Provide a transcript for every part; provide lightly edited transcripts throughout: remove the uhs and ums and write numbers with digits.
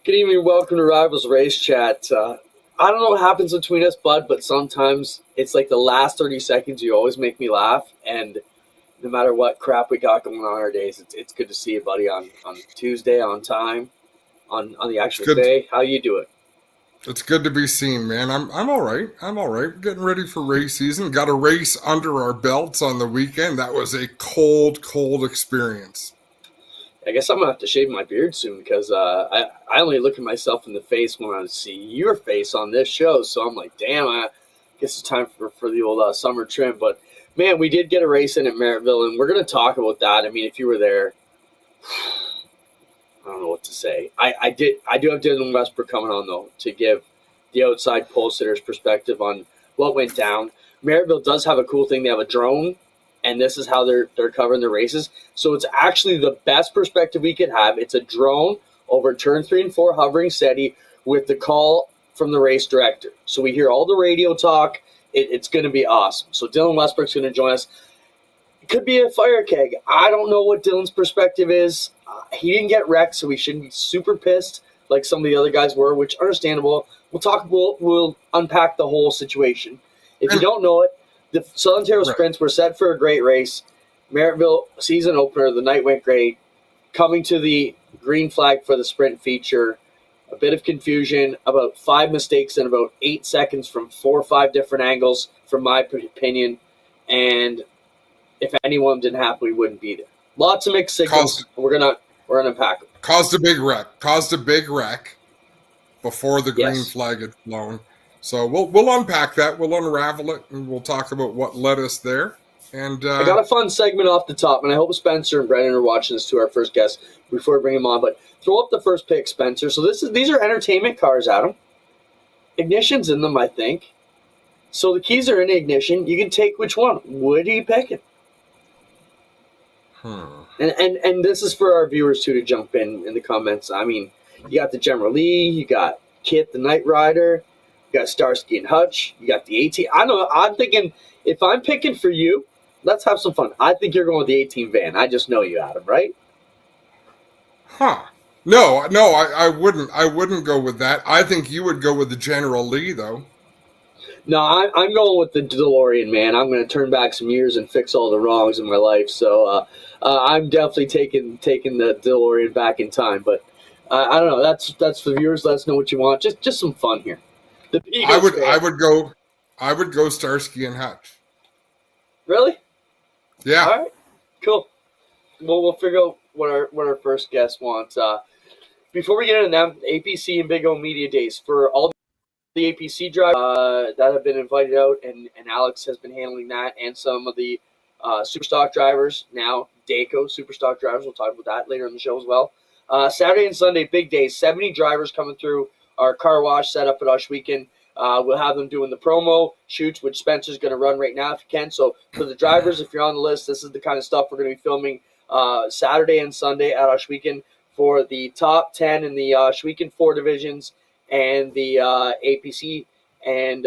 Good evening, welcome to Rivalz Race Chat. I don't know what happens between us, bud, but sometimes it's like the last 30 seconds you always make me laugh, and no matter what crap we got going on our days, it's good to see you, buddy, on Tuesday, on time, on the actual day. How you doing? It's good to be seen, man. I'm all right. I'm all right. Getting ready for race season. Got a race under our belts on the weekend. That was a cold experience. I guess I'm going to have to shave my beard soon because I only look at myself in the face when I see your face on this show. So I'm like, damn, I guess it's time for the old summer trim. But, man, we did get a race in at Merrittville, and we're going to talk about that. I mean, if you were there, I don't know what to say. I do have Dylan Westbrook coming on, though, to give the outside pole sitter's perspective on what went down. Merrittville does have a cool thing. They have a drone, and this is how they're covering the races. So it's actually the best perspective we could have. It's a drone over turn 3 and 4 hovering steady with the call from the race director. So we hear all the radio talk. It's going to be awesome. So Dylan Westbrook's going to join us. It could be a fire keg. I don't know what Dylan's perspective is. He didn't get wrecked, so we shouldn't be super pissed like some of the other guys were, which understandable. We'll unpack the whole situation. If you don't know it, the Southern Ontario Sprints were set for a great race. Merrittville season opener, the night went great. Coming to the green flag for the sprint feature, a bit of confusion, about 5 mistakes in about 8 seconds from 4 or 5 different angles, from my opinion. And if any one didn't happen, we wouldn't be there. Lots of mixed signals. We're gonna unpack them. Caused a big wreck before the green flag had flown. So we'll unpack that. We'll unravel it, and we'll talk about what led us there. And I got a fun segment off the top, and I hope Spencer and Brendan are watching this to our first guest before we bring him on. But throw up the first pick, Spencer. So these are entertainment cars, Adam. Ignition's in them, I think. So the keys are in the ignition. You can take which one. What are you picking? And this is for our viewers too to jump in the comments. I mean, you got the General Lee, you got Kit the Knight Rider, you got Starsky and Hutch, you got the 18. I know. I'm thinking if I'm picking for you, let's have some fun. I think you're going with the 18 van. I just know you, Adam, right? No, I wouldn't. I wouldn't go with that. I think you would go with the General Lee, though. No, I'm going with the DeLorean, man. I'm going to turn back some years and fix all the wrongs in my life. So I'm definitely taking the DeLorean back in time. But I don't know. That's for the viewers. Let us know what you want. Just some fun here. I would go Starsky and Hutch. Really? Yeah. All right. Cool. Well, we'll figure out what our first guest wants. Before we get into them, APC and Big O Media Days for all the APC drivers that have been invited out, and Alex has been handling that, and some of the Superstock drivers, now Daco Superstock drivers. We'll talk about that later in the show as well. Saturday and Sunday, big days. 70 drivers coming through our car wash setup at Oshweekend. We'll have them doing the promo shoots, which Spencer's going to run right now if you can. So for the drivers, if you're on the list, this is the kind of stuff we're going to be filming Saturday and Sunday at Oshweekend for the top 10 in the Oshweekend 4 divisions and the APC and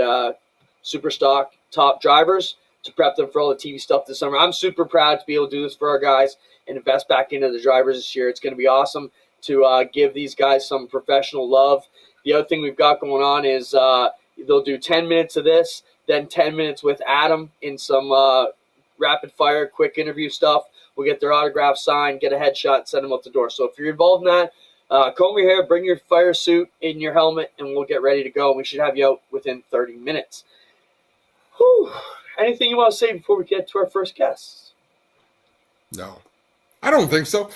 Superstock top drivers to prep them for all the TV stuff this summer. I'm super proud to be able to do this for our guys and invest back into the drivers this year. It's going to be awesome to give these guys some professional love. The other thing we've got going on is the they'll do 10 minutes of this, then 10 minutes with Adam in some rapid fire, quick interview stuff. We'll get their autograph signed, get a headshot, send them out the door. So if you're involved in that, comb your hair, bring your fire suit in your helmet, and we'll get ready to go. We should have you out within 30 minutes. Whew. Anything you want to say before we get to our first guest? No, I don't think so.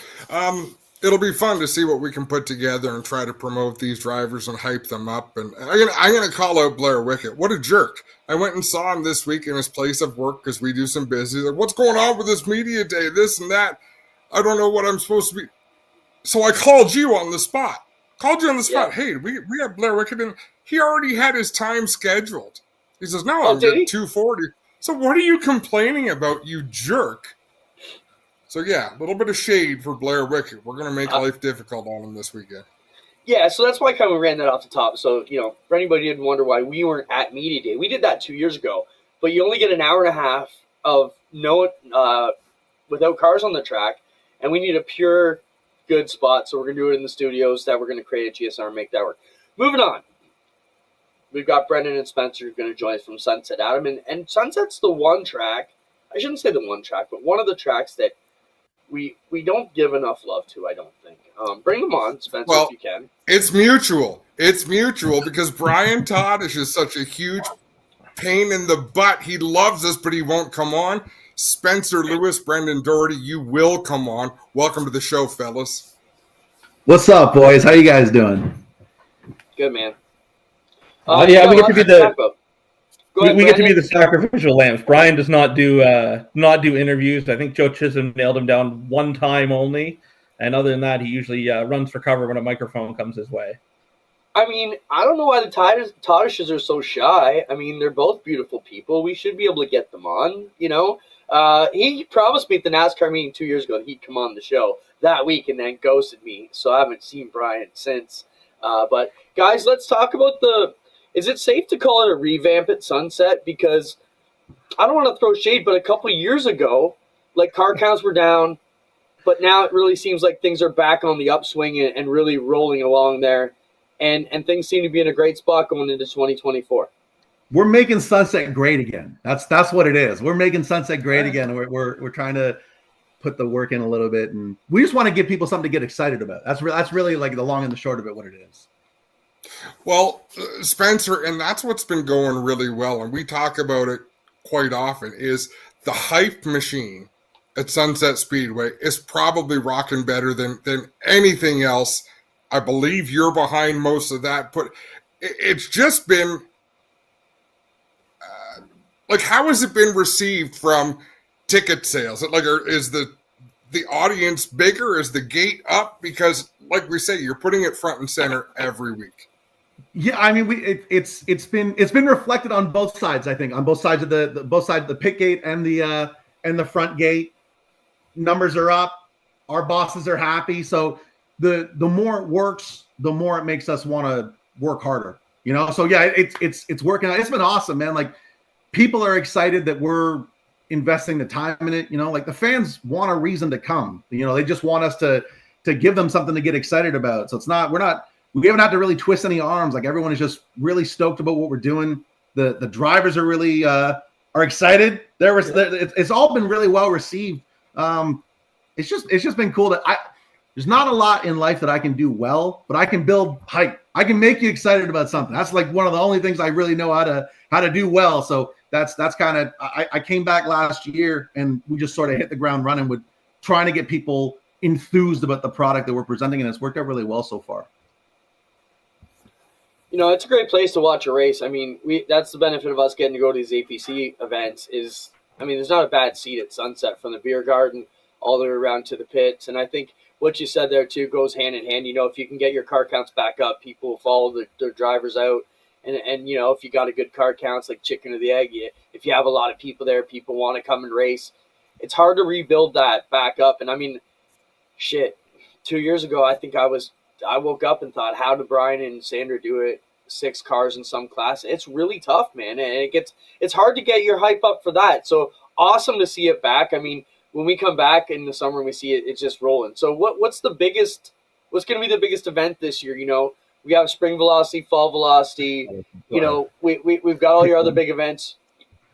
It'll be fun to see what we can put together and try to promote these drivers and hype them up. And I'm gonna call out Blair Wickett. What a jerk! I went and saw him this week in his place of work because we do some business. Like, what's going on with this media day? This and that. I don't know what I'm supposed to be. So I called you on the spot. Yeah. Hey, we have Blair Wickett, and he already had his time scheduled. He says, "No, I'm did he? at 2:40." So what are you complaining about, you jerk? So yeah, a little bit of shade for Blair Wickett. We're going to make life difficult on him this weekend. Yeah, so that's why I kind of ran that off the top. So, for anybody who didn't wonder why we weren't at Media Day, we did that 2 years ago. But you only get an hour and a half of without cars on the track, and we need a pure good spot. So we're going to do it in the studios that we're going to create at GSR and make that work. Moving on. We've got Brendan and Spencer going to join us from Sunset, Adam. And Sunset's the one track, I shouldn't say the one track, but one of the tracks that we don't give enough love to, I don't think. Bring them on, Spencer, if you can. It's mutual. It's mutual because Brian Todish is such a huge pain in the butt. He loves us, but he won't come on. Spencer Lewis, Brendan Doherty, you will come on. Welcome to the show, fellas. What's up, boys? How you guys doing? Good, man. We get to be the sacrificial lambs. Brian does not do interviews. I think Joe Chisholm nailed him down one time only, and other than that, he usually runs for cover when a microphone comes his way. I mean, I don't know why the Todishes are so shy. I mean, they're both beautiful people. We should be able to get them on, He promised me at the NASCAR meeting 2 years ago that he'd come on the show that week and then ghosted me, so I haven't seen Brian since. But, guys, let's talk about is it safe to call it a revamp at Sunset? Because I don't want to throw shade, but a couple of years ago, car counts were down, but now it really seems like things are back on the upswing and really rolling along there. And things seem to be in a great spot going into 2024. We're making Sunset great again. That's what it is. We're making Sunset great again. We're trying to put the work in a little bit, and we just want to give people something to get excited about. That's really like the long and the short of it, what it is. Well, Spencer, and that's what's been going really well, and we talk about it quite often, is the hype machine at Sunset Speedway is probably rocking better than anything else. I believe you're behind most of that, but it's just been how has it been received from ticket sales? Is the audience bigger? Is the gate up? Because, like we say, you're putting it front and center every week. Yeah, I mean, it's been reflected on both sides. I think on both sides of the pit gate and the front gate. Numbers are up. Our bosses are happy. So the more it works, the more it makes us want to work harder. So yeah, it's working out. It's been awesome, man. People are excited that we're investing the time in it. The fans want a reason to come. They just want us to give them something to get excited about. So we haven't had to really twist any arms. Everyone is just really stoked about what we're doing. The drivers are really are excited. It's all been really well received. It's just been cool there's not a lot in life that I can do well, but I can build hype. I can make you excited about something. That's one of the only things I really know how to do well. So that's kind of, I came back last year and we just sort of hit the ground running with trying to get people enthused about the product that we're presenting, and it's worked out really well so far. It's a great place to watch a race. I mean, that's the benefit of us getting to go to these APC events is, there's not a bad seat at Sunset from the beer garden all the way around to the pits. And I think what you said there, too, goes hand in hand. If you can get your car counts back up, people will follow their drivers out. And if you got a good car counts, like chicken or the egg, if you have a lot of people there, people want to come and race. It's hard to rebuild that back up. And, 2 years ago, I think I woke up and thought, how did Brian and Sandra do it? 6 cars in some class. It's really tough, man. And it's hard to get your hype up for that. So awesome to see it back. When we come back in the summer and we see it, it's just rolling. So what's going to be the biggest event this year? We have spring velocity, fall velocity. You know, we've got all your other big events.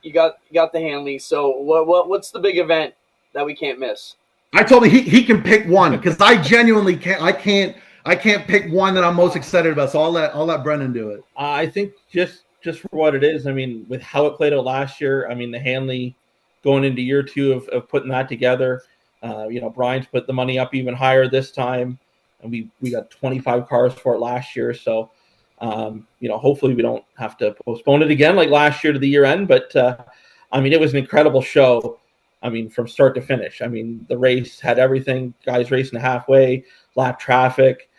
You got the Hanley. So what's the big event that we can't miss? I told him he can pick one because I genuinely can't. I can't pick one that I'm most excited about. So I'll let Brendan do it. I think just for what it is. I mean, with how it played out last year. I mean, the Hanley going into year 2 of putting that together. You know, Brian's put the money up even higher this time, and we got 25 cars for it last year. So, you know, hopefully we don't have to postpone it again like last year to the year end. But I mean, it was an incredible show. I mean, from start to finish. I mean, the race had everything. Guys racing halfway, lap traffic,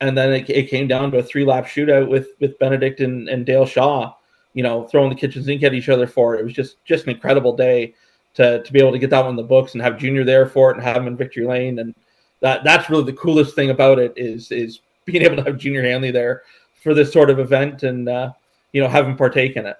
and then it came down to a 3-lap shootout with Benedict and Dale Shaw. You know, throwing the kitchen sink at each other for it. It was just an incredible day to be able to get that one in the books and have Junior there for it and have him in victory lane. And that's really the coolest thing about it is being able to have Junior Hanley there for this sort of event and, you know, have him partake in it.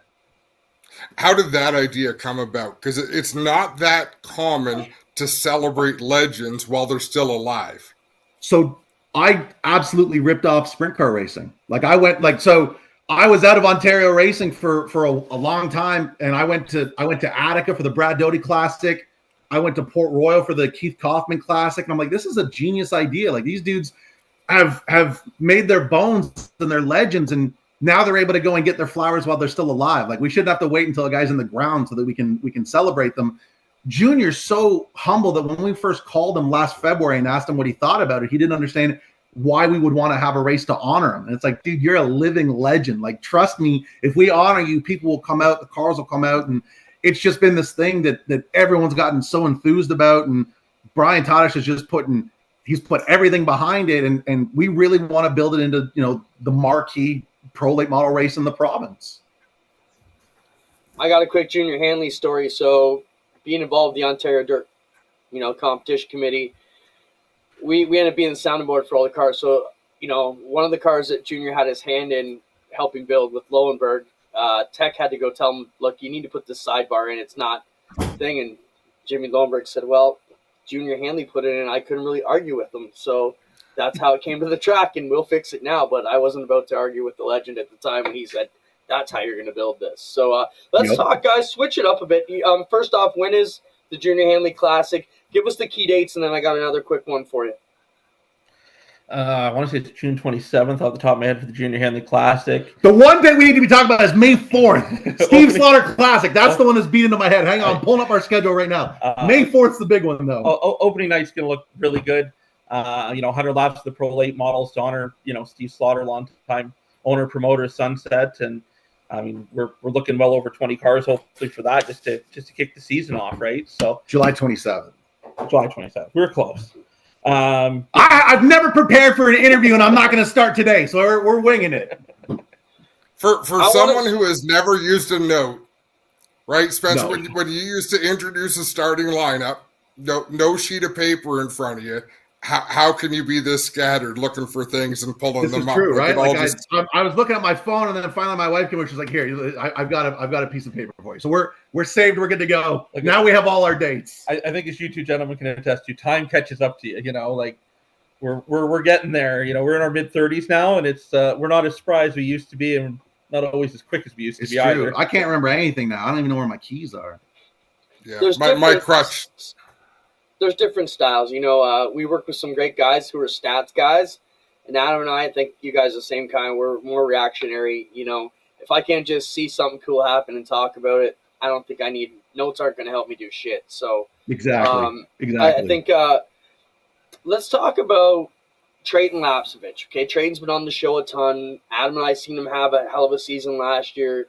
How did that idea come about? Because it's not that common to celebrate legends while they're still alive. So I absolutely ripped off sprint car racing. Like I was out of Ontario racing for a long time, and I went to Attica for the Brad Doty Classic. I went to Port Royal for the Keith Kaufman Classic, and I'm like, this is a genius idea. Like these dudes have made their bones and they're legends, and now they're able to go and get their flowers while they're still alive. Like we shouldn't have to wait until a guy's in the ground so that we can celebrate them. Junior's so humble that when we first called him last February and asked him what he thought about it, he didn't understand why we would want to have a race to honor him. And it's like, dude, you're a living legend. Like, trust me, if we honor you, people will come out, the cars will come out. And it's just been this thing that everyone's gotten so enthused about. And Brian Tadish has just he's put everything behind it. And we really want to build it into, you know, the marquee pro late model race in the province. I got a quick Junior Hanley story. So being involved in the Ontario Dirt, you know, competition committee, we ended up being the sounding board for all the cars. So, you know, one of the cars that Junior had his hand in helping build with Lowenberg, Tech had to go tell him, look, you need to put this sidebar in. It's not a thing. And Jimmy Lowenberg said, well, Junior Hanley put it in. I couldn't really argue with him. So that's how it came to the track, and we'll fix it now. But I wasn't about to argue with the legend at the time when he said, that's how you're going to build this. So let's talk, guys. Switch it up a bit. First off, when is the Junior Hanley Classic? Give us the key dates, and then I got another quick one for you. I want to say it's June 27th off the top of my head for the Junior Hanley Classic. The one thing we need to be talking about is May 4th. Steve Slaughter Classic. That's the one that's beating into my head. Hang on, I'm pulling up our schedule right now. May 4th's the big one, though. Opening night's going to look really good. You know, 100 laps of the Pro Late models to honor, you know, Steve Slaughter, longtime owner, promoter, Sunset. And, I mean, we're looking well over 20 cars, hopefully, for that, just to kick the season off, right? So July 27th. July 27th. We're close. I've never prepared for an interview, and I'm not going to start today, so we're winging it. For someone who has never used a note, right, Spencer? No. When you used to introduce a starting lineup, no sheet of paper in front of you. How can you be this scattered looking for things and pulling them up? True, right? Like I was looking at my phone, and then finally my wife came over. She's like, "Here, I've got a piece of paper for you." So we're saved. We're good to go. Like, now we have all our dates. I think as you two gentlemen can attest to, time catches up to you. You know, like we're getting there. You know, we're in our mid-30s now, and it's we're not as spry as we used to be, and not always as quick as we used to be true. either. I can't remember anything now. I don't even know where my keys are. Yeah, my crutch. There's different styles. You know, we work with some great guys who are stats guys. And Adam and I think you guys are the same kind. We're more reactionary. You know, if I can't just see something cool happen and talk about it, I don't think I need – notes aren't going to help me do shit. So exactly. I think let's talk about Triton Lapsovich. Okay, Triton's been on the show a ton. Adam and I seen him have a hell of a season last year.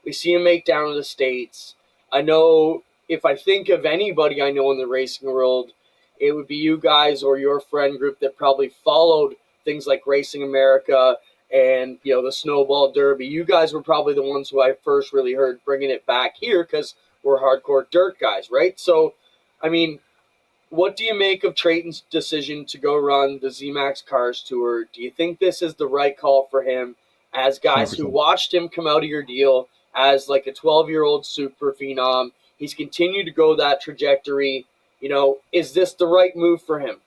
We see him make down to the States. I know – if I think of anybody I know in the racing world, it would be you guys or your friend group that probably followed things like Racing America and, you know, the Snowball Derby. You guys were probably the ones who I first really heard bringing it back here because we're hardcore dirt guys, right? So, I mean, what do you make of Triton's decision to go run the ZMAX Cars Tour? Do you think this is the right call for him as guys 100%. Who watched him come out of your deal as like a 12-year-old super phenom? He's continued to go that trajectory. You know, is this the right move for him?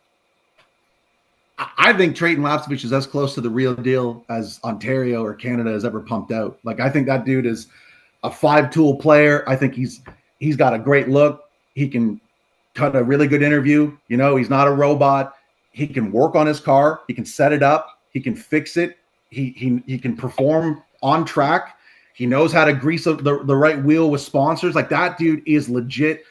I think Triton Lapsevich is as close to the real deal as Ontario or Canada has ever pumped out. Like, I think that dude is a 5-tool player. I think he's got a great look. He can cut a really good interview. You know, he's not a robot. He can work on his car. He can set it up. He can fix it. He can perform on track. He knows how to grease the right wheel with sponsors. Like, that dude is legit.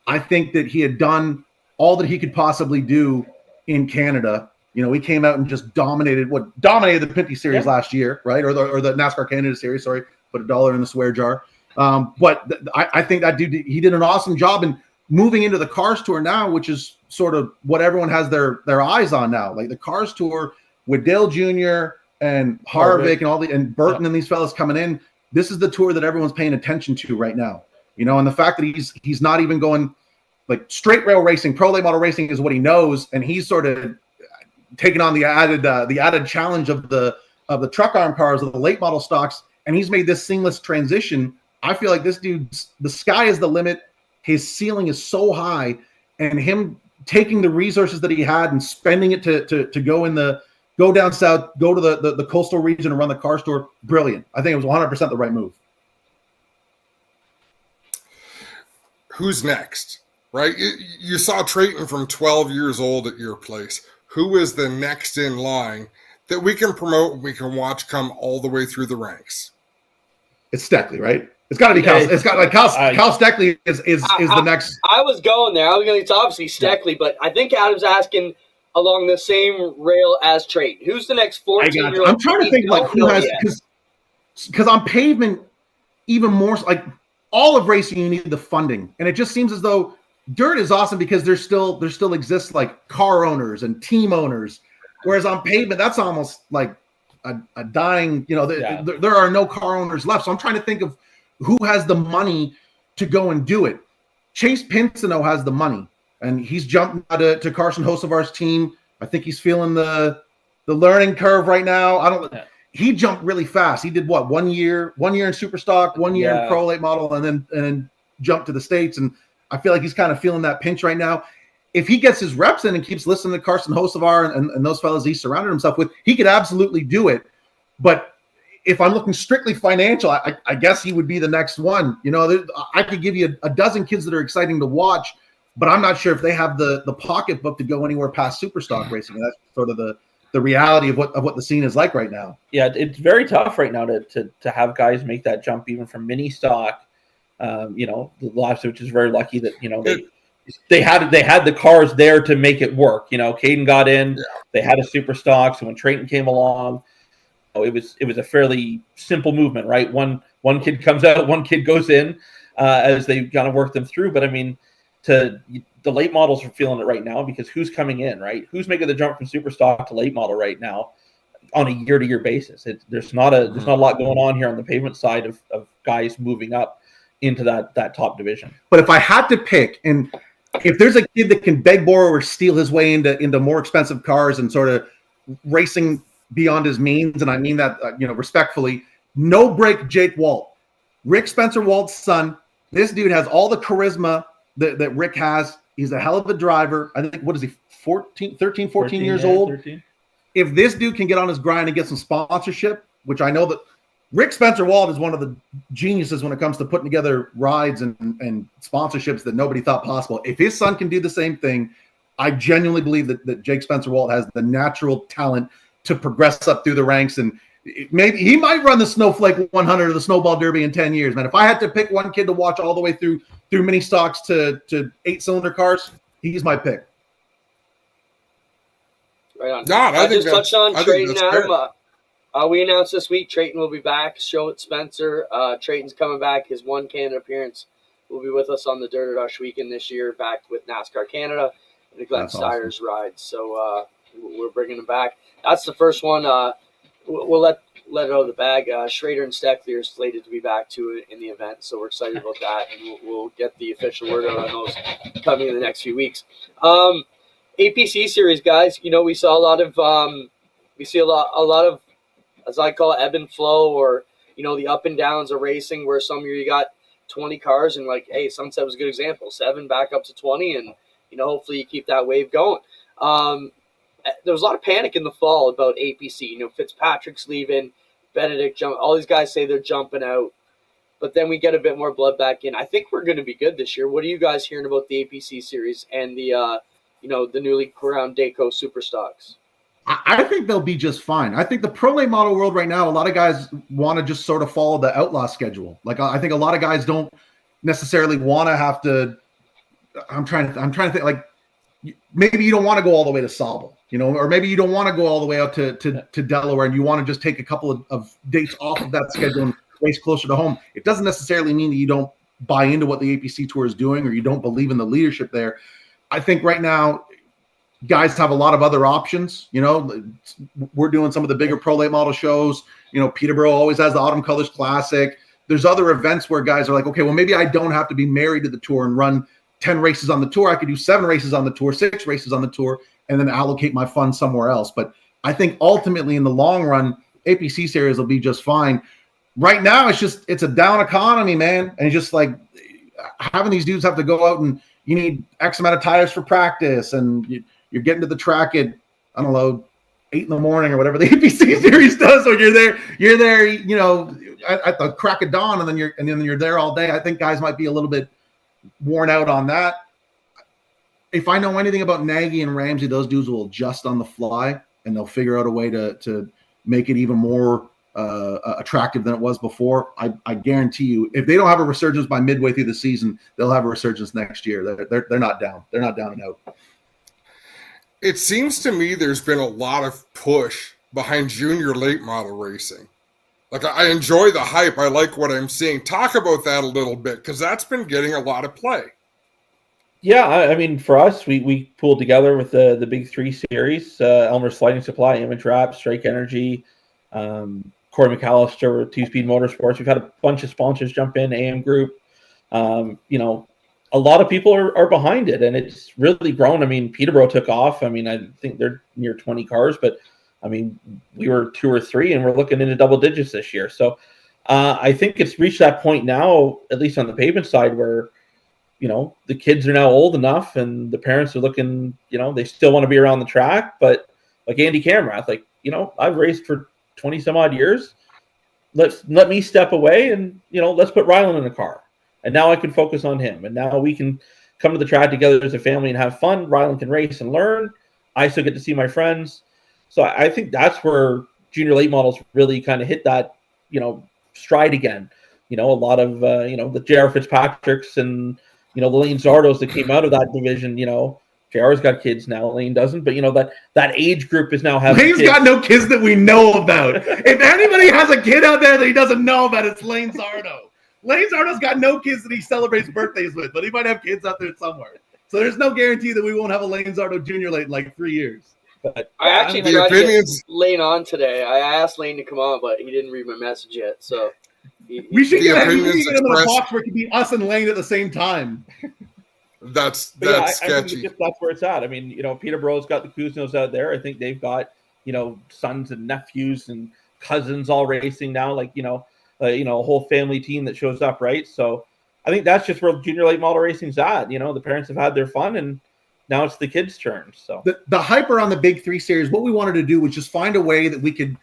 I think that he had done all that he could possibly do in Canada. You know, he came out and just dominated the Pinty Series last year, right? Or the NASCAR Canada Series. Sorry, put $1 in the swear jar. I think that dude, he did an awesome job in moving into the Cars Tour now, which is sort of what everyone has their eyes on now. Like the Cars Tour with Dale Jr. and Harvick and Burton and these fellas coming in. This is the tour that everyone's paying attention to right now. You know, and the fact that he's not even going like straight rail racing, pro late model racing is what he knows, and he's sort of taking on the added challenge of the truck arm cars, of the late model stocks, and he's made this seamless transition. I feel like this dude's, the sky is the limit. His ceiling is so high, and him taking the resources that he had and spending it to go down south, go to the coastal region and run the Car Store, brilliant. I think it was 100% the right move. Who's next? Right? You saw Triton from 12 years old at your place. Who is the next in line that we can promote, we can watch come all the way through the ranks? It's Steckley, right? It's got to be Cal. It's got like Cal Steckley is the next. I was going there. I was going to obviously Steckley, but I think Adam's asking along the same rail as Triton. Who's the next 14-year-old? I'm trying to think like who has, because on pavement, even more like all of racing, you need the funding, and it just seems as though dirt is awesome because there still exists like car owners and team owners, whereas on pavement that's almost like a dying. You know, there are no car owners left. So I'm trying to think of who has the money to go and do it. Chase Pinsino has the money, and he's jumped to Carson Hocevar's team. I think he's feeling the learning curve right now. He jumped really fast. He did what, 1 year in Superstock, 1 year in Pro Late Model, and then jumped to the States. And I feel like he's kind of feeling that pinch right now. If he gets his reps in and keeps listening to Carson Hocevar and those fellas he surrounded himself with, he could absolutely do it. But if I'm looking strictly financial, I guess he would be the next one. You know, I could give you a dozen kids that are exciting to watch, but I'm not sure if they have the pocketbook to go anywhere past Superstock racing. And that's sort of the reality of what the scene is like right now. Yeah, it's very tough right now to have guys make that jump even from mini stock. You know, the Lapsevich is very lucky that, you know, they had the cars there to make it work. You know, Caden got in, they had a super stock, so when Triton came along, it was a fairly simple movement, right? One kid comes out, one kid goes in as they kind of work them through. But I mean, the late models are feeling it right now because who's coming in, right? Who's making the jump from super stock to late model right now on a year-to-year basis? There's not a lot going on here on the pavement side of guys moving up into that top division. But if I had to pick, and if there's a kid that can beg, borrow, or steal his way into more expensive cars and sort of racing beyond his means, and I mean that respectfully, no break Jake Walt. Rick Spencer Walt's son. This dude has all the charisma that Rick has. He's a hell of a driver. I think, what is he, 14 years old? 13. If this dude can get on his grind and get some sponsorship, which I know that Rick Spencer Walt is one of the geniuses when it comes to putting together rides and sponsorships that nobody thought possible. If his son can do the same thing, I genuinely believe that Jake Spencer Walt has the natural talent to progress up through the ranks, and maybe he might run the Snowflake 100 or the Snowball Derby in 10 years, man. If I had to pick one kid to watch all the way through mini stocks to 8-cylinder cars, he's my pick. Right on. No, I just touched on Triton, Adam. We announced this week Triton will be back. Show at Spencer. Triton's coming back. His one Canada appearance will be with us on the Dirt Rush weekend this year, back with NASCAR Canada and the Glenn Steyer's ride. So we're bringing him back. That's the first one. We'll let it out of the bag. Schrader and Steckley are slated to be back too in the event, so we're excited about that, and we'll get the official word out on those coming in the next few weeks. APC series, guys. You know, we saw a lot of, as I call it, ebb and flow, or the up and downs of racing, where some year you got 20 cars, and like, hey, Sunset was a good example, 7 back up to 20, and hopefully you keep that wave going. there was a lot of panic in the fall about APC. You know, Fitzpatrick's leaving, Benedict all these guys say they're jumping out. But then we get a bit more blood back in. I think we're going to be good this year. What are you guys hearing about the APC series and the the newly crowned Dayco Superstocks? I think they'll be just fine. I think the pro late model world right now, a lot of guys want to just sort of follow the outlaw schedule. Like, I think a lot of guys don't necessarily want to have to. I'm trying to think, like, maybe you don't want to go all the way to Sauble, or maybe you don't want to go all the way out to Delaware, and you want to just take a couple of dates off of that schedule and race closer to home. It doesn't necessarily mean that you don't buy into what the APC Tour is doing or you don't believe in the leadership there. I think right now guys have a lot of other options. We're doing some of the bigger pro late model shows. Peterborough always has the Autumn Colors Classic. There's other events where guys are like, okay, well, maybe I don't have to be married to the tour and run 10 races on the tour. I could do 7 races on the tour, 6 races on the tour, and then allocate my funds somewhere else. But I think ultimately in the long run, APC series will be just fine. Right now, it's a down economy, man. And it's just like having these dudes have to go out and you need X amount of tires for practice. And you're getting to the track at, I don't know, 8 in the morning or whatever the APC series does. So you're there, at the crack of dawn, and then you're there all day. I think guys might be a little bit worn out on that. If I know anything about Nagy and Ramsey, those dudes will adjust on the fly and they'll figure out a way to make it even more attractive than it was before. I guarantee you, if they don't have a resurgence by midway through the season, they'll have a resurgence next year. They're not down. They're not down and out. It seems to me there's been a lot of push behind junior late model racing. Like, I enjoy the hype. I like what I'm seeing. Talk about that a little bit, because that's been getting a lot of play. Yeah, I mean, for us, we pulled together with the Big 3 series, Elmer Sliding Supply, Image Wrap, Strike Energy, Corey McAllister, Two Speed Motorsports. We've had a bunch of sponsors jump in, AM Group. A lot of people are behind it, and it's really grown. I mean, Peterborough took off. I mean, I think they're near 20 cars, but I mean, we were 2 or 3, and we're looking into double digits this year. So I think it's reached that point now, at least on the pavement side, where, the kids are now old enough and the parents are looking, they still want to be around the track. But like Andy Camrath, I've raced for 20 some odd years. Let me step away and, let's put Ryland in a car. And now I can focus on him. And now we can come to the track together as a family and have fun. Ryland can race and learn. I still get to see my friends. So I think that's where junior late models really kind of hit that, stride again. A lot of, the J.R. Fitzpatricks and, the Lane Zardos that came out of that division. JR's got kids now. Lane doesn't. But, that age group is now having Lane's got no kids that we know about. If anybody has a kid out there that he doesn't know about, it's Lane Zardo. Lane Zardo's got no kids that he celebrates birthdays with, but he might have kids out there somewhere. So there's no guarantee that we won't have a Lane Zardo Jr. late in like 3 years. But I actually tried to get Lane on today. I asked Lane to come on, but he didn't read my message yet. So we should get him in a box where it could be us and Lane at the same time. That's sketchy. That's where it's at. I mean, Peterborough's got the Kuznos out there. I think they've got, sons and nephews and cousins all racing now, a whole family team that shows up, right? So I think that's just where junior late model racing's at. The parents have had their fun, and now it's the kids' turn. So the hype around the Big 3 series, what we wanted to do was just find a way that we could.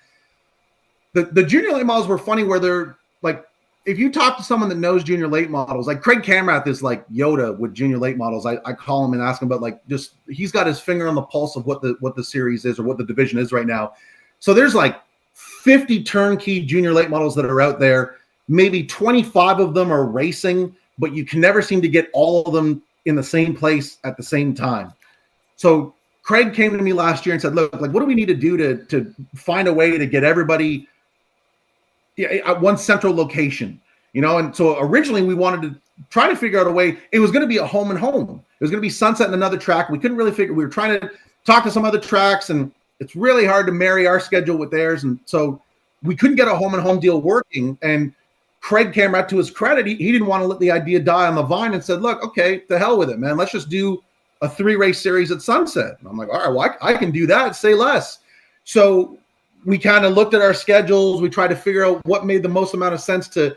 The junior late models were funny, where they're like, if you talk to someone that knows junior late models, like Craig Camrath is like Yoda with junior late models. I call him and ask him about he's got his finger on the pulse of what the series is or what the division is right now. So there's like 50 turnkey junior late models that are out there. Maybe 25 of them are racing, but you can never seem to get all of them in the same place at the same time. So Craig came to me last year and said, look, what do we need to do to find a way to get everybody at one central location? And so originally we wanted to try to figure out a way. It was going to be a home and home. It was going to be Sunset and another track. We couldn't really figure. We were trying to talk to some other tracks, and it's really hard to marry our schedule with theirs. And so we couldn't get a home and home deal working. And Craig Camrath, to his credit, he didn't want to let the idea die on the vine and said, look, okay, to hell with it, man. Let's just do a 3-race series at Sunset. And I'm like, all right, well, I can do that. Say less. So we kind of looked at our schedules. We tried to figure out what made the most amount of sense to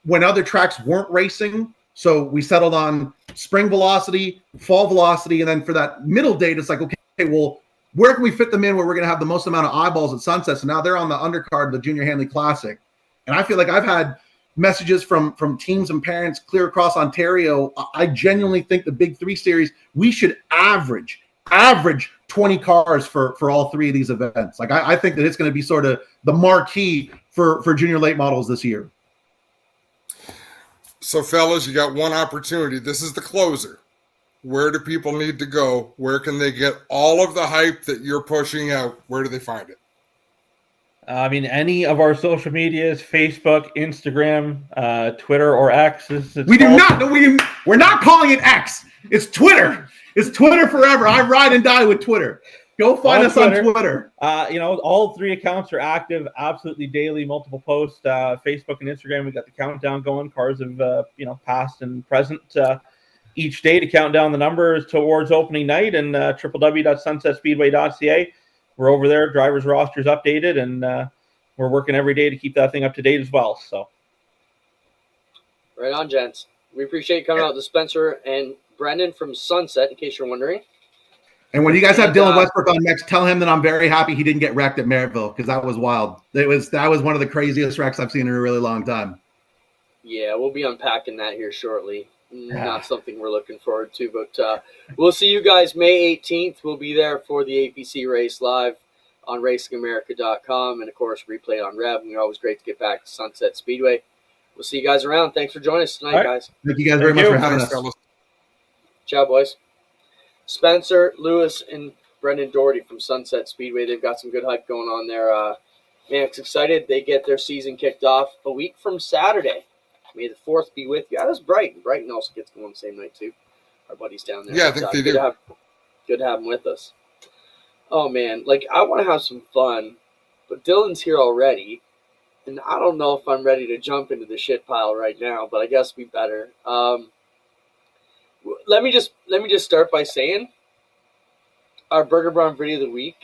when other tracks weren't racing. So we settled on spring velocity, fall velocity. And then for that middle date, it's like, okay, well, where can we fit them in where we're going to have the most amount of eyeballs at Sunset? So now they're on the undercard of the Junior Hanley Classic. And I feel like I've had messages from teams and parents clear across Ontario. I genuinely think the Big 3 Series, we should average 20 cars for all 3 of these events. Like I think that it's going to be sort of the marquee for junior late models this year. So fellas, you got one opportunity. This is the closer. Where do people need to go? Where can they get all of the hype that you're pushing out? Where do they find it? I mean, any of our social medias, Facebook, Instagram, Twitter, or X. We're not calling it X. It's Twitter. It's Twitter forever. I ride and die with Twitter. Go find us on Twitter. All 3 accounts are active, absolutely daily, multiple posts. Facebook and Instagram, we got the countdown going. Cars have, past and present each day to count down the numbers towards opening night, and www.sunsetspeedway.ca. We're over there. Drivers' rosters updated, and we're working every day to keep that thing up to date as well. So, right on, gents. We appreciate you coming out to Spencer and Brendan from Sunset, in case you're wondering. And when you guys have Dylan Westbrook on next, tell him that I'm very happy he didn't get wrecked at Merrittville, because that was wild. That was one of the craziest wrecks I've seen in a really long time. Yeah, we'll be unpacking that here shortly. Not something we're looking forward to, but we'll see you guys May 18th. We'll be there for the APC race live on racingamerica.com, and of course replay on Rev. And it's always great to get back to Sunset Speedway. We'll see you guys around. Thanks for joining us tonight, guys. Thank you guys very much for having us. Ciao, boys. Spencer, Lewis, and Brendan Doherty from Sunset Speedway. They've got some good hype going on there. Man, it's excited. They get their season kicked off a week from Saturday. May the 4th be with you. That was Brighton. Brighton also gets going the same night, too. Our buddies down there. Yeah, I think they do. Good to have them with us. Oh, man. I want to have some fun, but Dylan's here already, and I don't know if I'm ready to jump into the shit pile right now, but I guess we better. Let me just start by saying our Burger Barn video of the week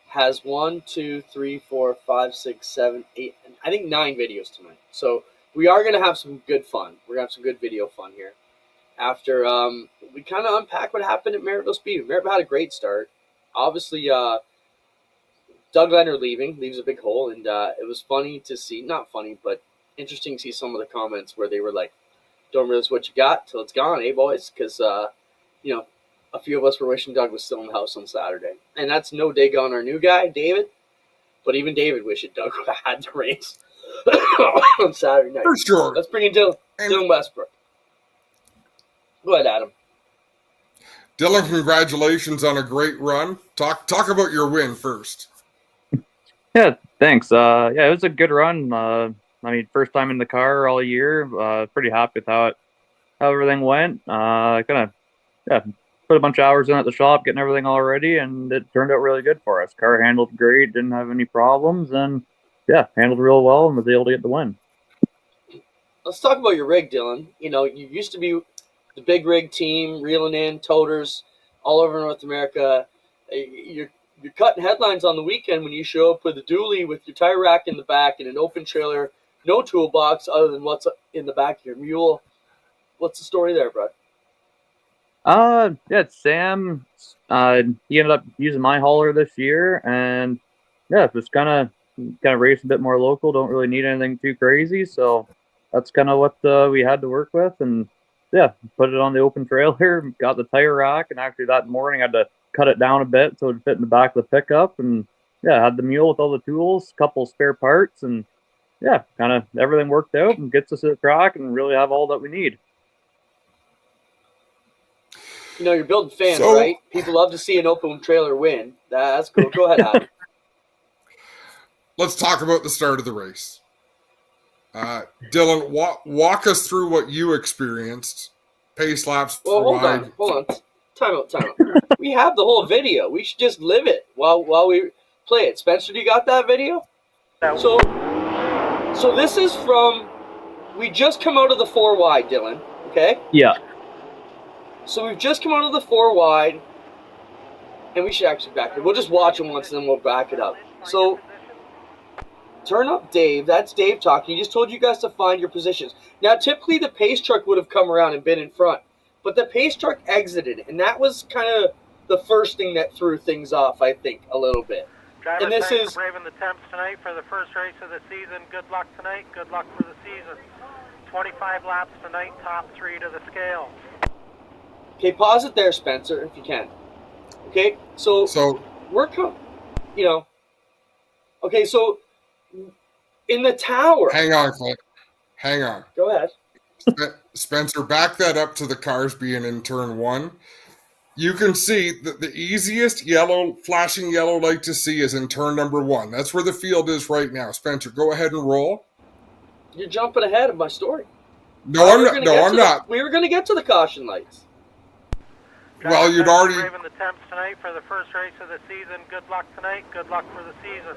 has 1, 2, 3, 4, 5, 6, 7, 8, and I think 9 videos tonight. So we are going to have some good fun. We're going to have some good video fun here. After we kind of unpack what happened at Merrittville Speedway. Merrittville had a great start. Obviously, Doug Leonard leaves a big hole, and it was funny to see. Not funny, but interesting to see some of the comments where they were like, don't realize what you got till it's gone, eh, boys? Because, a few of us were wishing Doug was still in the house on Saturday. And that's no dig on our new guy, David. But even David wished Doug had the race on Saturday night. For sure. Let's bring in Dylan Westbrook. Go ahead, Adam. Dylan, congratulations on a great run. Talk about your win first. Yeah, thanks. It was a good run. First time in the car all year. Pretty happy with how everything went. Put a bunch of hours in at the shop, getting everything all ready, and it turned out really good for us. Car handled great, didn't have any problems, and handled real well, and was able to get the win. Let's talk about your rig, Dylan. You used to be the big rig team, reeling in toters all over North America. You're cutting headlines on the weekend when you show up with a dually with your tire rack in the back and an open trailer, no toolbox other than what's in the back of your mule. What's the story there, bro? It's Sam. He ended up using my hauler this year, and just kind of race a bit more local. Don't really need anything too crazy, so that's kind of what we had to work with, and put it on the open trailer. Got the tire rack, and actually that morning I had to cut it down a bit so it would fit in the back of the pickup, and had the mule with all the tools, couple spare parts, and kind of everything worked out and gets us to the track and really have all that we need. You're building fans, right? People love to see an open trailer win. That's cool. Go ahead, Adam. Let's talk about the start of the race. Dylan, walk us through what you experienced. Pace laps. Well, hold on. Time out. We have the whole video. We should just live it while we play it. Spencer, do you got that video? So this is from, we just come out of the 4 wide, Dylan, okay? Yeah. So we've just come out of the 4 wide, and we should actually back it. We'll just watch it once, and then we'll back it up. So, turn up Dave. That's Dave talking. He just told you guys to find your positions. Now, typically the pace truck would have come around and been in front, but the pace truck exited, and that was kind of the first thing that threw things off, I think, a little bit. Drivers, and this thanks is for braving the temps tonight for the first race of the season. Good luck tonight. Good luck for the season. 25 laps tonight, top 3 to the scale. Okay, pause it there, Spencer, if you can. Okay, so we're you know. Okay, so in the tower. Hang on, Clint. Hang on. Go ahead. Spencer, back that up to the cars being in turn 1. You can see that the easiest flashing yellow light to see is in turn number 1. That's where the field is right now. Spencer, go ahead and roll. You're jumping ahead of my story. No, I'm not. No, I'm not. We were going to get to the caution lights. Well, you'd already. Braving the temps tonight for the first race of the season. Good luck tonight. Good luck for the season.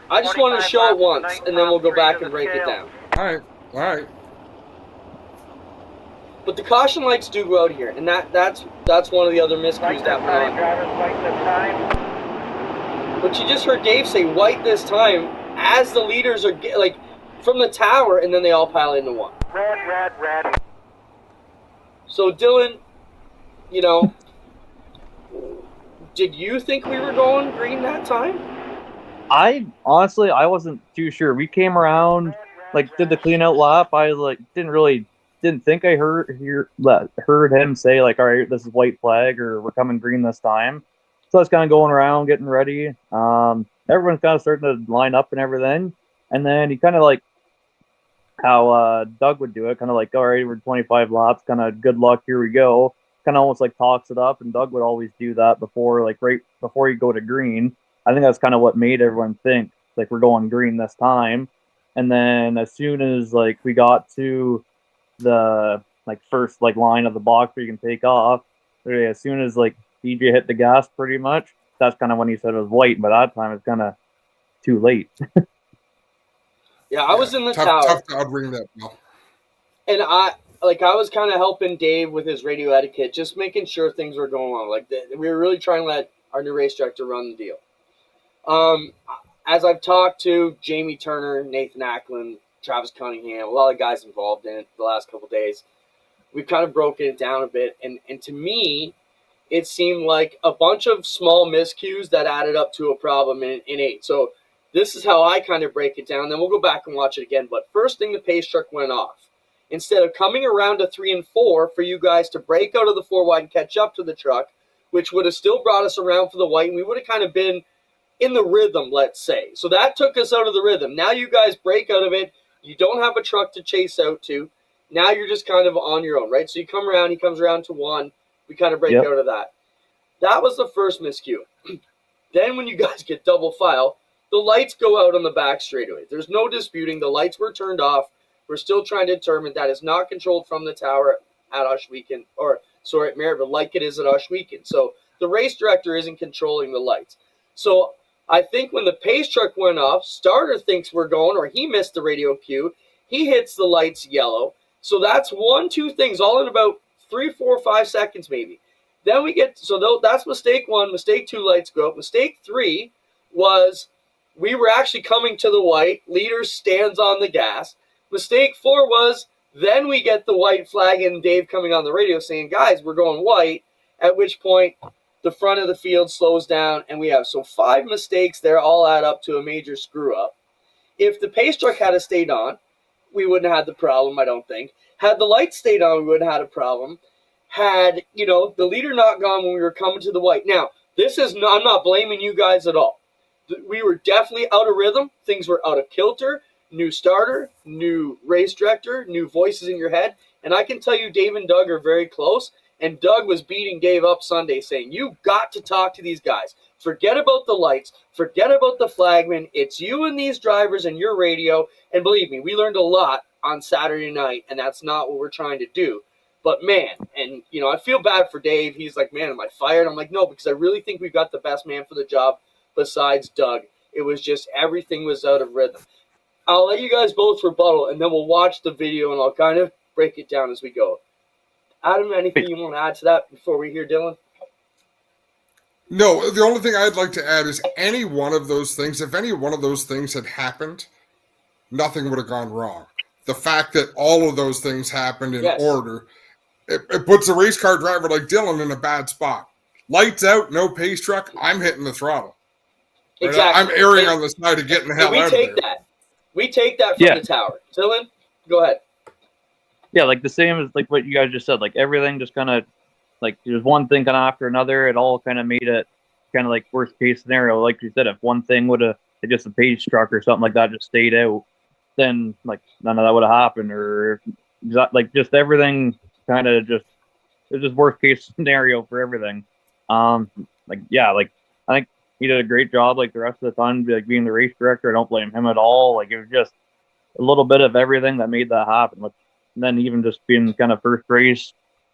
I just want to show it once, and then we'll go back and break it down. All right. But the caution lights do go out here, and that's one of the other miscues that we're on. But you just heard Dave say white this time as the leaders are from the tower, and then they all pile into one. Red. So Dylan, did you think we were going green that time? I wasn't too sure. We came around, did the clean out lap. I didn't think I heard him say all right, this is white flag or we're coming green this time. So I was kind of going around getting ready. Everyone's kind of starting to line up and everything, and then he kind of how Doug would do it, kind of all right, we're 25 laps, kind of good luck, here we go, kind of almost talks it up. And Doug would always do that before right before you go to green. I think that's kind of what made everyone think we're going green this time. And then as soon as we got to the first line of the box where you can take off, as soon as DJ hit the gas, pretty much that's kind of when he said it was white. By that time it's kind of too late. Yeah, I was in the tower. Tough to outring that bell. And I was kind of helping Dave with his radio etiquette, just making sure things were going on. We were really trying to let our new race director run the deal. As I've talked to Jamie Turner, Nathan Ackland, Travis Cunningham, a lot of guys involved in it the last couple of days, we've kind of broken it down a bit. And to me, it seemed like a bunch of small miscues that added up to a problem in 8. So this is how I kind of break it down. Then we'll go back and watch it again. But first thing, the pace truck went off. Instead of coming around to 3 and 4 for you guys to break out of the 4 wide and catch up to the truck, which would have still brought us around for the white, and we would have kind of been in the rhythm, let's say. So that took us out of the rhythm. Now you guys break out of it. You don't have a truck to chase out to. Now you're just kind of on your own, right? So you come around, he comes around to 1. We kind of break out of that. That was the first miscue. Then when you guys get double file, the lights go out on the back straightaway. There's no disputing. The lights were turned off. We're still trying to determine that is not controlled from the tower at Ohsweken, at Merrittville, like it is at Ohsweken. So the race director isn't controlling the lights. So I think when the pace truck went off, starter thinks we're going, or he missed the radio cue. He hits the lights yellow. So that's 1, 2 things, all in about 3, 4, 5 seconds maybe. Then we get, that's mistake 1. Mistake 2, lights go up. Mistake 3 was we were actually coming to the white. Leader stands on the gas. Mistake 4 was then we get the white flag and Dave coming on the radio saying, guys, we're going white, at which point the front of the field slows down, and we have 5 mistakes there, all add up to a major screw-up. If the pace truck had stayed on, we wouldn't have had the problem, I don't think. Had the lights stayed on, we wouldn't have had a problem. Had, the leader not gone when we were coming to the white. Now, I'm not blaming you guys at all. We were definitely out of rhythm. Things were out of kilter. New starter, new race director, new voices in your head. And I can tell you Dave and Doug are very close. And Doug was beating Dave up Sunday saying, you got to talk to these guys. Forget about the lights. Forget about the flagman. It's you and these drivers and your radio. And believe me, we learned a lot on Saturday night, and that's not what we're trying to do. But, man, and, I feel bad for Dave. He's like, man, am I fired? I'm like, no, because I really think we've got the best man for the job besides Doug. It was just everything was out of rhythm. I'll let you guys both rebuttal, and then we'll watch the video, and I'll kind of break it down as we go. Adam, anything you want to add to that before we hear Dylan? No, the only thing I'd like to add is any one of those things, if any one of those things had happened, nothing would have gone wrong. The fact that all of those things happened in order, it puts a race car driver like Dylan in a bad spot. lights out, no pace truck, I'm hitting the throttle. Right? Exactly. I'm erring on the side of getting the hell out of there. We take that from the tower. Dylan, go ahead. Yeah, like the same as like what you guys just said. Like everything just kind of like there's one thing kind of after another. It all kind of made it kind of like worst case scenario. Like you said, if one thing would have just a page truck or something like that just stayed out, then like none of that would have happened. Or like just everything kind of just it was just worst case scenario for everything. Like I think he did a great job. Like the rest of the time, like being the race director, I don't blame him at all. Like it was just a little bit of everything that made that happen. Like, and then even just being kind of first race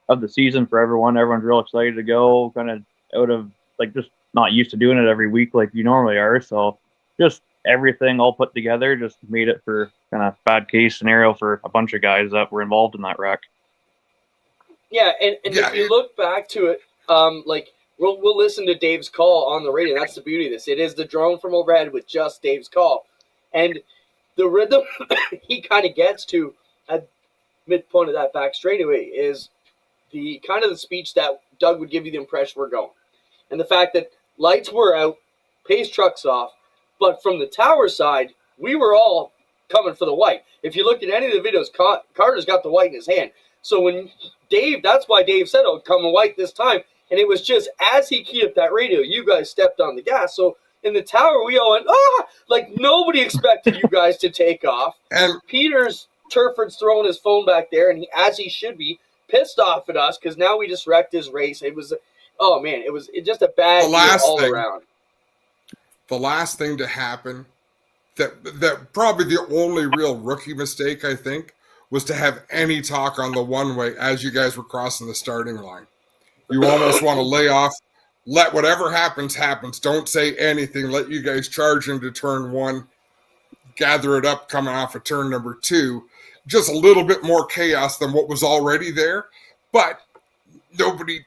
of the season for everyone. Everyone's real excited to go, kind of out of like just not used to doing it every week like you normally are. So just everything all put together just made it for kind of bad case scenario for a bunch of guys that were involved in that wreck. Yeah, and if you look back to it, like we'll listen to Dave's call on the radio. That's the beauty of this. It is the drone from overhead with just Dave's call. And the rhythm he kind of gets to at midpoint of that back straightaway is the kind of the speech that Doug would give you the impression we're going. And the fact that lights were out, pace trucks off, but from the tower side, we were all coming for the white. If you look at any of the videos, Carter's got the white in his hand. So when Dave, that's why Dave said, oh, come white this time. And it was just as he keyed up that radio, you guys stepped on the gas. So in the tower, we all went, like nobody expected you guys to take off. And Turford's throwing his phone back there, and as he should be, pissed off at us because now we just wrecked his race. It was, it was just a bad year all around. The last thing to happen, that probably the only real rookie mistake, I think, was to have any talk on the one-way as you guys were crossing the starting line. You almost want to lay off, let whatever happens, happens. Don't say anything. Let you guys charge into turn one, gather it up coming off of turn number 2. Just a little bit more chaos than what was already there. But nobody,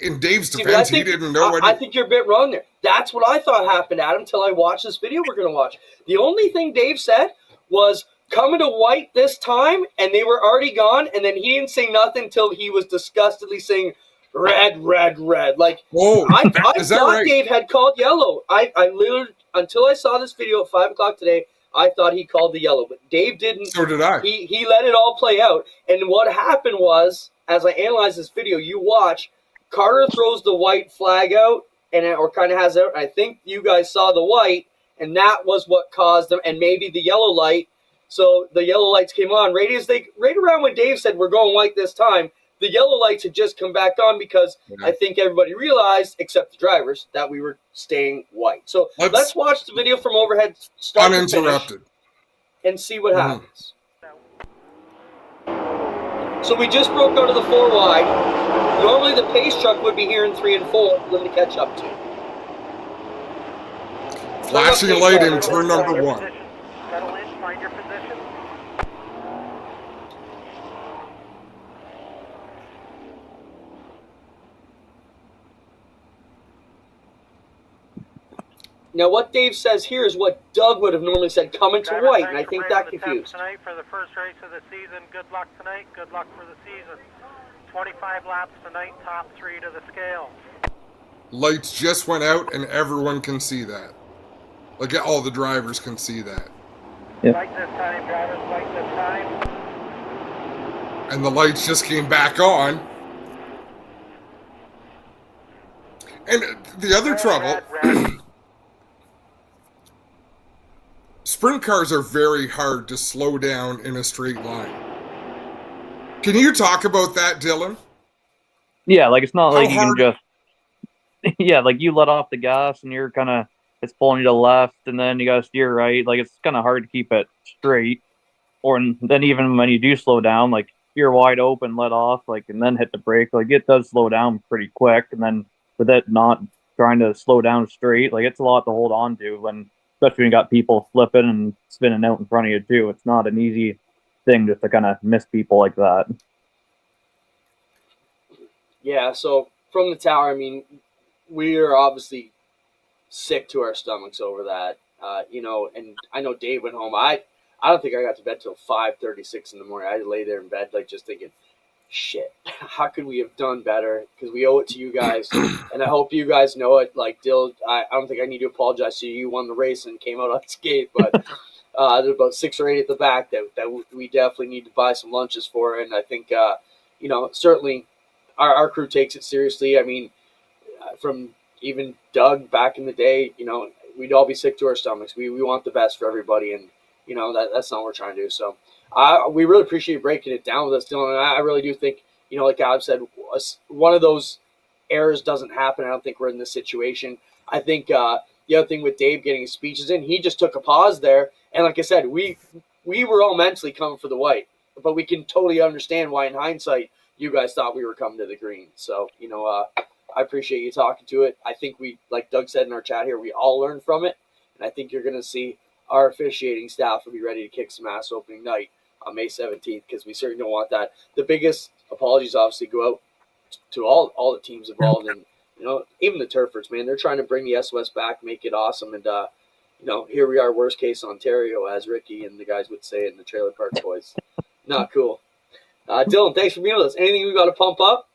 in Dave's defense, he didn't know I think you're a bit wrong there. That's what I thought happened, Adam, until I watched this video we're going to watch. The only thing Dave said was coming to white this time, and they were already gone, and then he didn't say nothing until he was disgustedly saying, red, red, red. Like, I thought right? Dave had called yellow. I literally, until I saw this video at 5 o'clock today, I thought he called the yellow, but Dave didn't. So did I. He let it all play out. And what happened was, as I analyzed this video, you watch, Carter throws the white flag out, or kind of has it. I think you guys saw the white, and that was what caused them, and maybe the yellow light. So the yellow lights came on. Right around when Dave said we're going white this time, the yellow lights had just come back on because I think everybody realized, except the drivers, that we were staying white. So let's watch the video from overhead, start uninterrupted, and see what happens. So we just broke out of the 4 wide. Normally the pace truck would be here in 3 and 4 for them to catch up to. Flashing light in turn number 1. Settle in, find your position. Now, what Dave says here is what Doug would have normally said, coming to white, and I think that confused. Tonight for the first race of the season. Good luck tonight. Good luck for the season. 25 laps tonight, top 3 to the scale. Lights just went out, and everyone can see that. Like, all the drivers can see that. Yep. Light this time, drivers. Light this time. And the lights just came back on. And the other trouble... Sprint cars are very hard to slow down in a straight line. Can you talk about that, Dylan? Yeah, like it's not like you can just... Yeah, like you let off the gas and you're kind of... It's pulling you to the left and then you got to steer right. Like it's kind of hard to keep it straight. Or then even when you do slow down, like you're wide open, let off, like and then hit the brake. Like it does slow down pretty quick. And then with it not trying to slow down straight, like it's a lot to hold on to when... Especially when you got people flipping and spinning out in front of you too. It's not an easy thing just to kind of miss people like that. Yeah, so from the tower, I mean, we are obviously sick to our stomachs over that. And I know Dave went home. I don't think I got to bed till 5:36 in the morning. I lay there in bed, like just thinking, shit, how could we have done better? Because we owe it to you guys, and I hope you guys know it. Like Dill, I don't think I need to apologize to you. You won the race and came out unscathed, but there's about 6 or 8 at the back that we definitely need to buy some lunches for, and I think certainly our crew takes it seriously. I mean, from even Doug back in the day, we'd all be sick to our stomachs. We want the best for everybody, and that's not what we're trying to do. So we really appreciate you breaking it down with us, Dylan. And I really do think, like I've said, one of those errors doesn't happen. I don't think we're in this situation. I think the other thing with Dave getting his speeches in, he just took a pause there. And like I said, we were all mentally coming for the white, but we can totally understand why in hindsight you guys thought we were coming to the green. So, I appreciate you talking to it. I think we, like Doug said in our chat here, we all learned from it. And I think you're going to see our officiating staff will be ready to kick some ass opening night on May 17th, because we certainly don't want that. The biggest apologies obviously go out to all the teams involved, and even the Turfers, man. They're trying to bring the SOS back, make it awesome, and here we are, worst case Ontario, as Ricky and the guys would say in the Trailer Park Boys. Not cool. Dylan, thanks for being with us. Anything we got to pump up?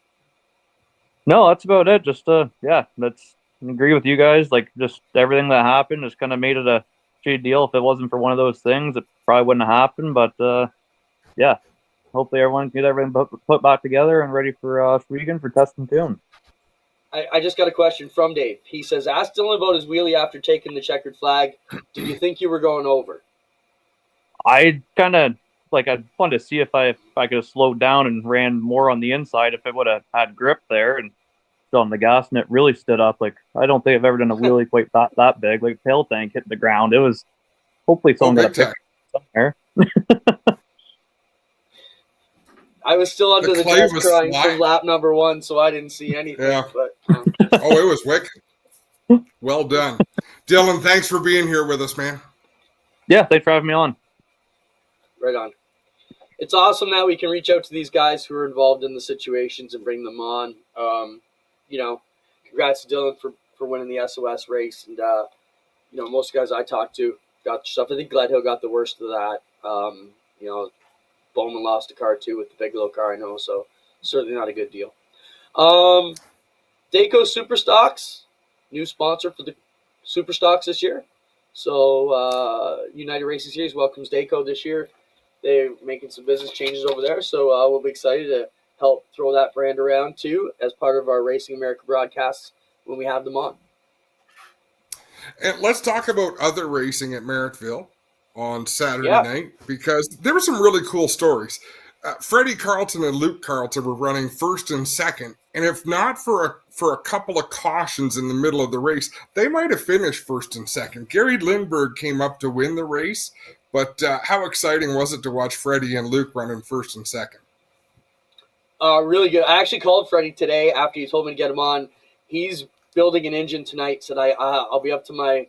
No, that's about it. Just that's agree with you guys. Like, just everything that happened just kind of made it a shitty deal. If it wasn't for one of those things, it probably wouldn't have happened. But hopefully everyone can get everything put back together and ready for weekend for test and tune. I just got a question from Dave. He says, ask Dylan about his wheelie after taking the checkered flag. Did you think you were going over? I kind of I wanted to see if I could have slowed down and ran more on the inside, if it would have had grip there and still on the gas, and it really stood up. Like, I don't think I've ever done a wheelie quite that big. Like, tail tank hitting the ground. It was, hopefully someone got a picture somewhere. I was still under the desk crying from lap number 1, so I didn't see anything. Yeah. But, it was wicked. Well done. Dylan, thanks for being here with us, man. Yeah, thanks for having me on. Right on. It's awesome that we can reach out to these guys who are involved in the situations and bring them on. Congrats to Dylan for winning the SOS race. And, most guys I talked to got stuff. I think Gledhill got the worst of that. Bowman lost a car too with the Bigelow car, I know, so certainly not a good deal. Dayco Superstocks, new sponsor for the Superstocks this year. So United Racing Series welcomes Dayco this year. They're making some business changes over there, so we'll be excited to help throw that brand around too as part of our Racing America broadcasts when we have them on. And let's talk about other racing at Merrittville on Saturday night, because there were some really cool stories. Freddie Carlton and Luke Carlton were running first and second, and if not for a couple of cautions in the middle of the race, they might have finished first and second. Gary Lindbergh came up to win the race, but how exciting was it to watch Freddie and Luke running first and second? Really good. I actually called Freddie today after you told me to get him on. He's building an engine tonight, so I'll be up to my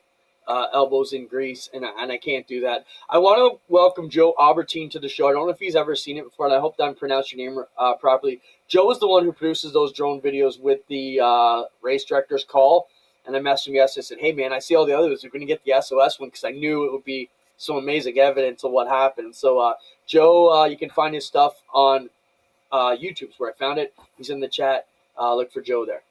elbows in grease, and I can't do that. I want to welcome Joe Albertine to the show. I don't know if he's ever seen it before, and I hope that I'm pronouncing your name properly. Joe is the one who produces those drone videos with the race director's call, and I messaged him yesterday. I said, hey, man, I see all the others. We're going to get the SOS one because I knew it would be some amazing evidence of what happened. So, Joe, you can find his stuff on YouTube, where I found it. He's in the chat. Look for Joe there.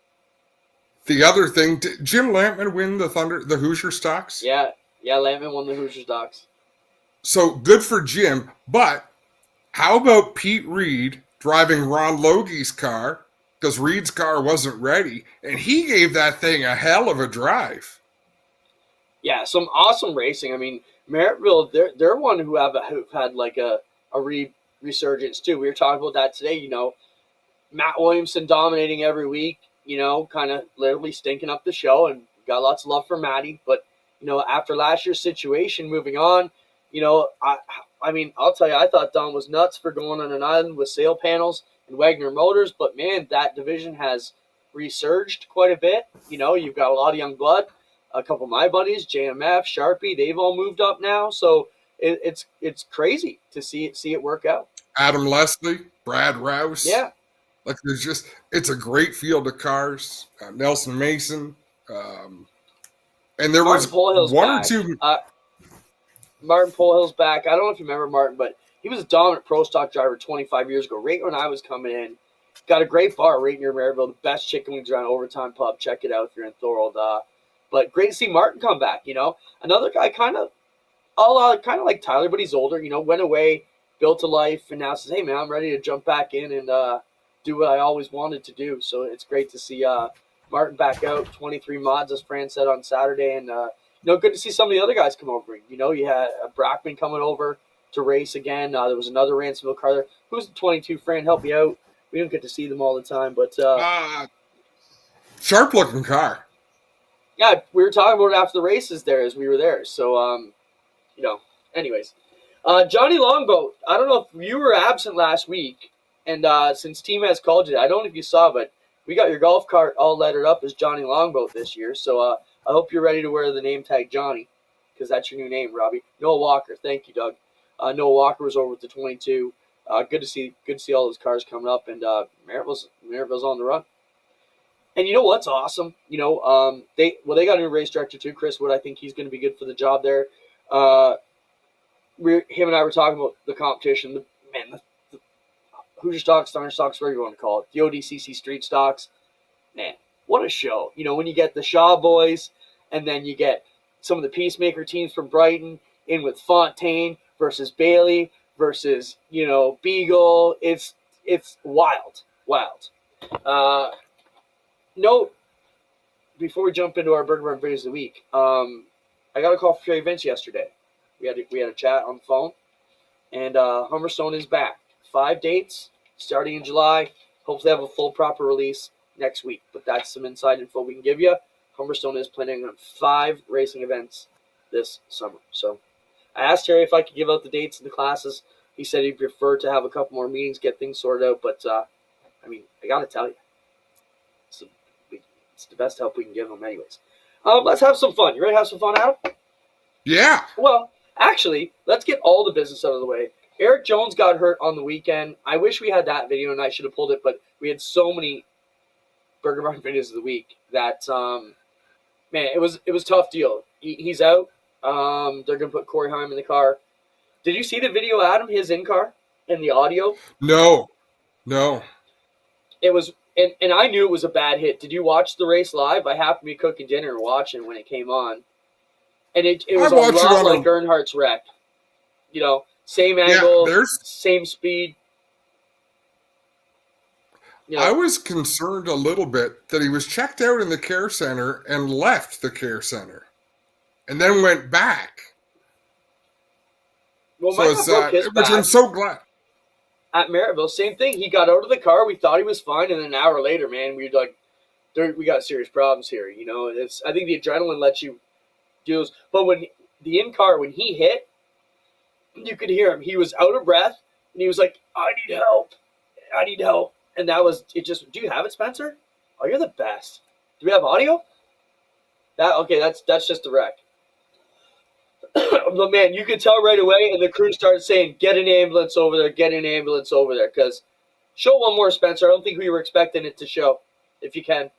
The other thing, did Jim Lampman win the Hoosier Stocks? Yeah, Lampman won the Hoosier Stocks. So good for Jim, but how about Pete Reed driving Ron Logie's car, because Reed's car wasn't ready, and he gave that thing a hell of a drive. Yeah, some awesome racing. I mean, Merrittville, they're one who've had like a resurgence too. We were talking about that today. Matt Williamson dominating every week. Kind of literally stinking up the show, and got lots of love for Matty. But, after last year's situation, moving on, I mean, I'll tell you, I thought Don was nuts for going on an island with sail panels and Wagner Motors. But, man, that division has resurged quite a bit. You've got a lot of young blood. A couple of my buddies, JMF, Sharpie, they've all moved up now. So it's crazy to see it work out. Adam Leslie, Brad Rouse. Yeah. Like, it's a great field of cars. Nelson Mason. And there was one or two. Martin Polehill's back. I don't know if you remember Martin, but He was a dominant pro stock driver 25 years ago, right when I was coming in. Got a great bar right near Merrittville, the best chicken wings around, Overtime Pub. Check it out if you're in Thorold. But great to see Martin come back, Another guy kind of like Tyler, but he's older, went away, built a life, and now says, hey, man, I'm ready to jump back in and do what I always wanted to do. So it's great to see Martin back out, 23 mods, as Fran said on Saturday. And, good to see some of the other guys come over. You had Brackman coming over to race again. There was another Ransomville car there. Who's the 22? Fran, help me out. We don't get to see them all the time, but sharp-looking car. Yeah, we were talking about it after the races there as we were there. So, anyways. Johnny Longboat, I don't know if you were absent last week, and since Team has called you, I don't know if you saw, but we got your golf cart all lettered up as Johnny Longboat this year. So I hope you're ready to wear the name tag Johnny, because that's your new name, Robbie. Noah Walker, thank you, Doug. Noah Walker was over with the 22. Good to see all those cars coming up, and Merrittville's on the run. And you know what's awesome? They got a new race director too, Chris Wood. I think he's going to be good for the job there. Him and I were talking about the competition. The Hoosier Stocks, Darn Stocks, whatever you want to call it, the ODCC Street Stocks. Man, what a show! When you get the Shaw boys, and then you get some of the Peacemaker teams from Brighton in with Fontaine versus Bailey versus Beagle. It's wild. Note before we jump into our Burger Barn videos of the week, I got a call from Trey Vince yesterday. We had a chat on the phone, and Humberstone is back. 5 dates starting in July. Hopefully have a full proper release next week, but that's some inside info we can give you. Humberstone is planning on 5 racing events this summer. So I asked Terry if I could give out the dates and the classes. He said he'd prefer to have a couple more meetings, get things sorted out, but I got to tell you, it's the best help we can give them anyways. Let's have some fun. You ready to have some fun, Adam? Yeah. Well, actually, let's get all the business out of the way. Eric Jones got hurt on the weekend. I wish we had that video, and I should have pulled it, but we had so many Burger Barn videos of the week that, it was a tough deal. He's out. They're going to put Corey Heim in the car. Did you see the video, Adam, his in-car and the audio? No. It was, and I knew it was a bad hit. Did you watch the race live? I happened to be cooking dinner and watching when it came on. And it was a lot like Earnhardt's wreck. Same angle, same speed. I was concerned a little bit that he was checked out in the care center and left the care center and then went back. Well, which I'm so glad. At Merrittville, same thing. He got out of the car. We thought he was fine, and then an hour later, man, we got serious problems here. I think the adrenaline lets you do this. But when when he hit, you could hear him. He was out of breath, and he was like, I need help. And that was it. Do you have it, Spencer? Oh, you're the best. Do we have audio? That's just the wreck. But man, you could tell right away, and the crew started saying, get an ambulance over there, because show one more, Spencer. I don't think we were expecting it to show. If you can,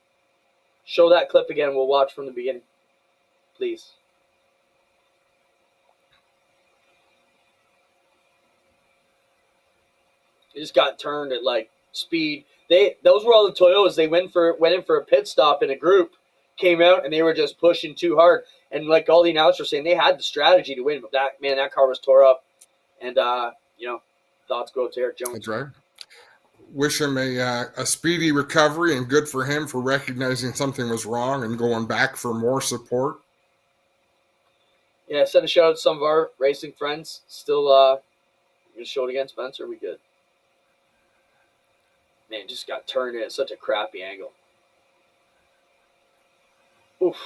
show that clip again. We'll watch from the beginning, please. It just got turned at speed. Those were all the Toyotas. They went in for a pit stop in a group, came out, and they were just pushing too hard. And like all the announcers were saying, they had the strategy to win, but that car was tore up. And thoughts go to Eric Jones. That's right. Wish him a speedy recovery, and good for him for recognizing something was wrong and going back for more support. Yeah, send a shout out to some of our racing friends. Still, you gonna show it again, Spencer? Are we good? Man, just got turned in at such a crappy angle. Oof.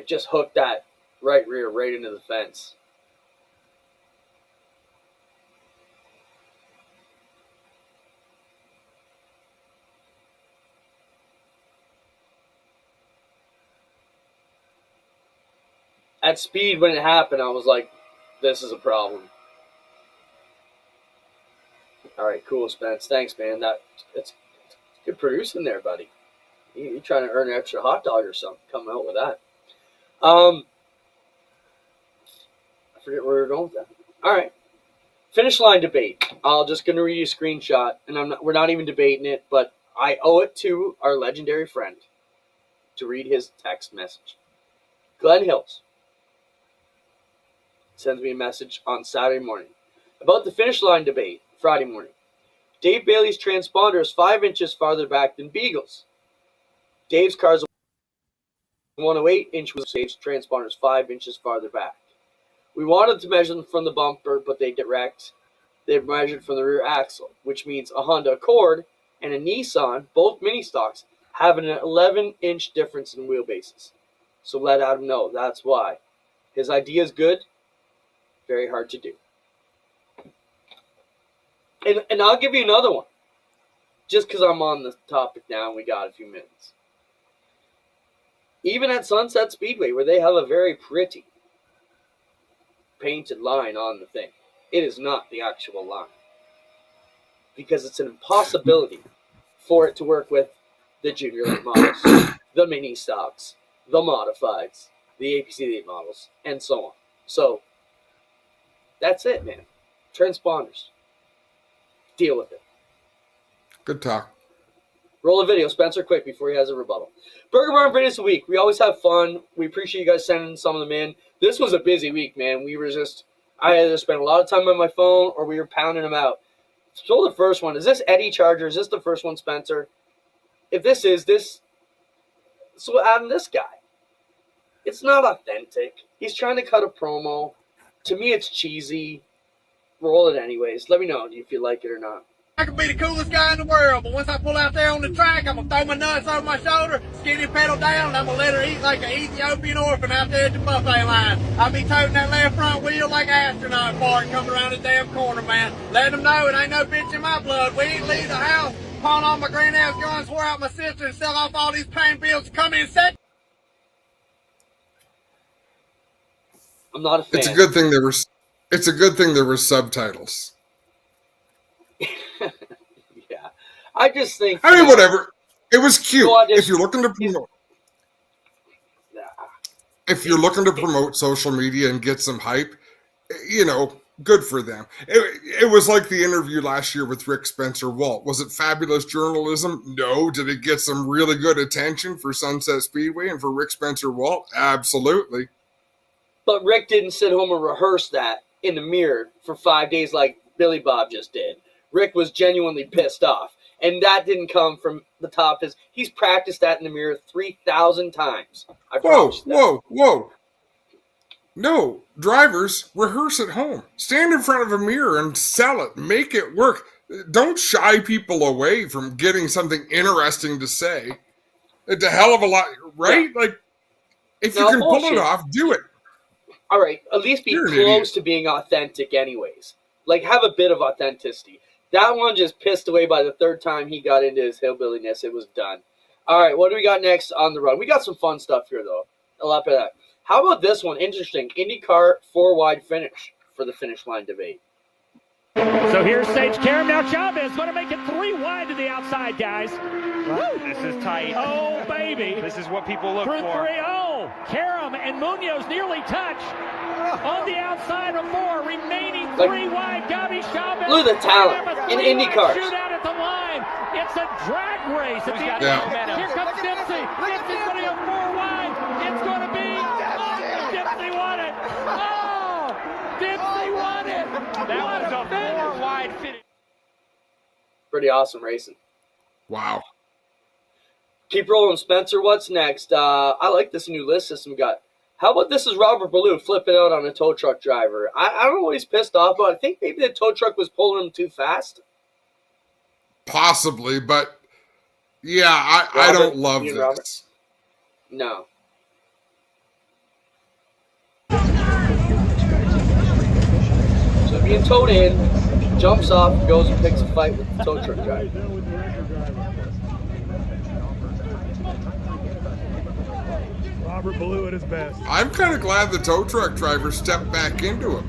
Just hooked that right rear right into the fence. At speed when it happened, I was like, this is a problem. All right, cool, Spence. Thanks, man. It's good producing there, buddy. You're trying to earn an extra hot dog or something coming out with that. I forget where we're going with that. All right. Finish line debate. I'm just going to read you a screenshot, and we're not even debating it, but I owe it to our legendary friend to read his text message. Glenn Hills sends me a message on Saturday morning about the finish line debate Friday morning. Dave Bailey's transponder is 5 inches farther back than Beagle's. Dave's car's 108 inch with Dave's transponder is 5 inches farther back. We wanted to measure them from the bumper, but they get wrecked. They're measured from the rear axle, which means a Honda Accord and a Nissan, both mini stocks, have an 11-inch difference in wheelbases. So let Adam know that's why. His idea is good, very hard to do. And I'll give you another one, just because I'm on the topic now and we got a few minutes. Even at Sunset Speedway, where they have a very pretty painted line on the thing, it is not the actual line. Because it's an impossibility for it to work with the junior late models, the mini stocks, the modifieds, the APC8 models, and so on. So, that's it, man. Transponders. Deal with it. Good talk. Roll a video, Spencer, quick, before he has a rebuttal. Burger Barn videos a week. We always have fun. We appreciate you guys sending some of them in. This was a busy week, man. I either spent a lot of time on my phone or we were pounding them out. So the first one, is this Eddie Charger? Is this the first one, Spencer? If this is, so Adam, this guy, it's not authentic. He's trying to cut a promo. To me, it's cheesy. Roll it anyways. Let me know if you like it or not. I could be the coolest guy in the world, but once I pull out there on the track, I'm going to throw my nuts over my shoulder, skinny pedal down, and I'm going to let her eat like an Ethiopian orphan out there at the buffet line. I'll be toting that left front wheel like an astronaut fart coming around the damn corner, man. Let them know it ain't no bitch in my blood. We ain't leave the house, pawn all my granddad's guns, wore out my sister, and sell off all these pain bills to come in and set. I'm not a fan. It's a good thing there were subtitles. Yeah. I just think... I mean, whatever. It was cute. If you're looking to promote... If you're looking to promote social media and get some hype, good for them. It was like the interview last year with Rick Spencer Walt. Was it fabulous journalism? No. Did it get some really good attention for Sunset Speedway and for Rick Spencer Walt? Absolutely. But Rick didn't sit home and rehearse that in the mirror for 5 days like Billy Bob just did. Rick was genuinely pissed off. And that didn't come from the top. He's practiced that in the mirror 3,000 times. Whoa. No, drivers, rehearse at home. Stand in front of a mirror and sell it. Make it work. Don't shy people away from getting something interesting to say. It's a hell of a lot, right? Yeah. Like, if you can pull it off, do it. All right, at least be close to being authentic anyways. Like, have a bit of authenticity. That one just pissed away by the third time he got into his hillbilliness. It was done. All right, what do we got next on the run? We got some fun stuff here, though. A lot of that. How about this one? Interesting. IndyCar 4-wide finish for the finish line debate. So here's Sage Karam. Now Chavez going to make it 3 wide to the outside, guys. Woo. This is tight. Oh, baby. This is what people look for. for. 3-0. Karam and Munoz nearly touch. On the outside of 4, remaining 3 wide. Gabi Chavez. Look at the talent in IndyCar. Shootout at the line. It's a drag race at the end. Yeah. Here comes Dempsey. Dempsey's going to go 4 wide. It's going to be. Dempsey won it. Oh, Dempsey won it. That was a 4-wide finish. Pretty awesome racing. Wow. Keep rolling, Spencer. What's next? I like this new list system we got. How about this is Robert Ballou flipping out on a tow truck driver? I don't know what he's pissed off about. I think maybe the tow truck was pulling him too fast. Possibly, but yeah, I don't love this. Robert? No. So being towed in, jumps off, goes and picks a fight with the tow truck driver. Robert Ballou at his best. I'm kind of glad the tow truck driver stepped back into him.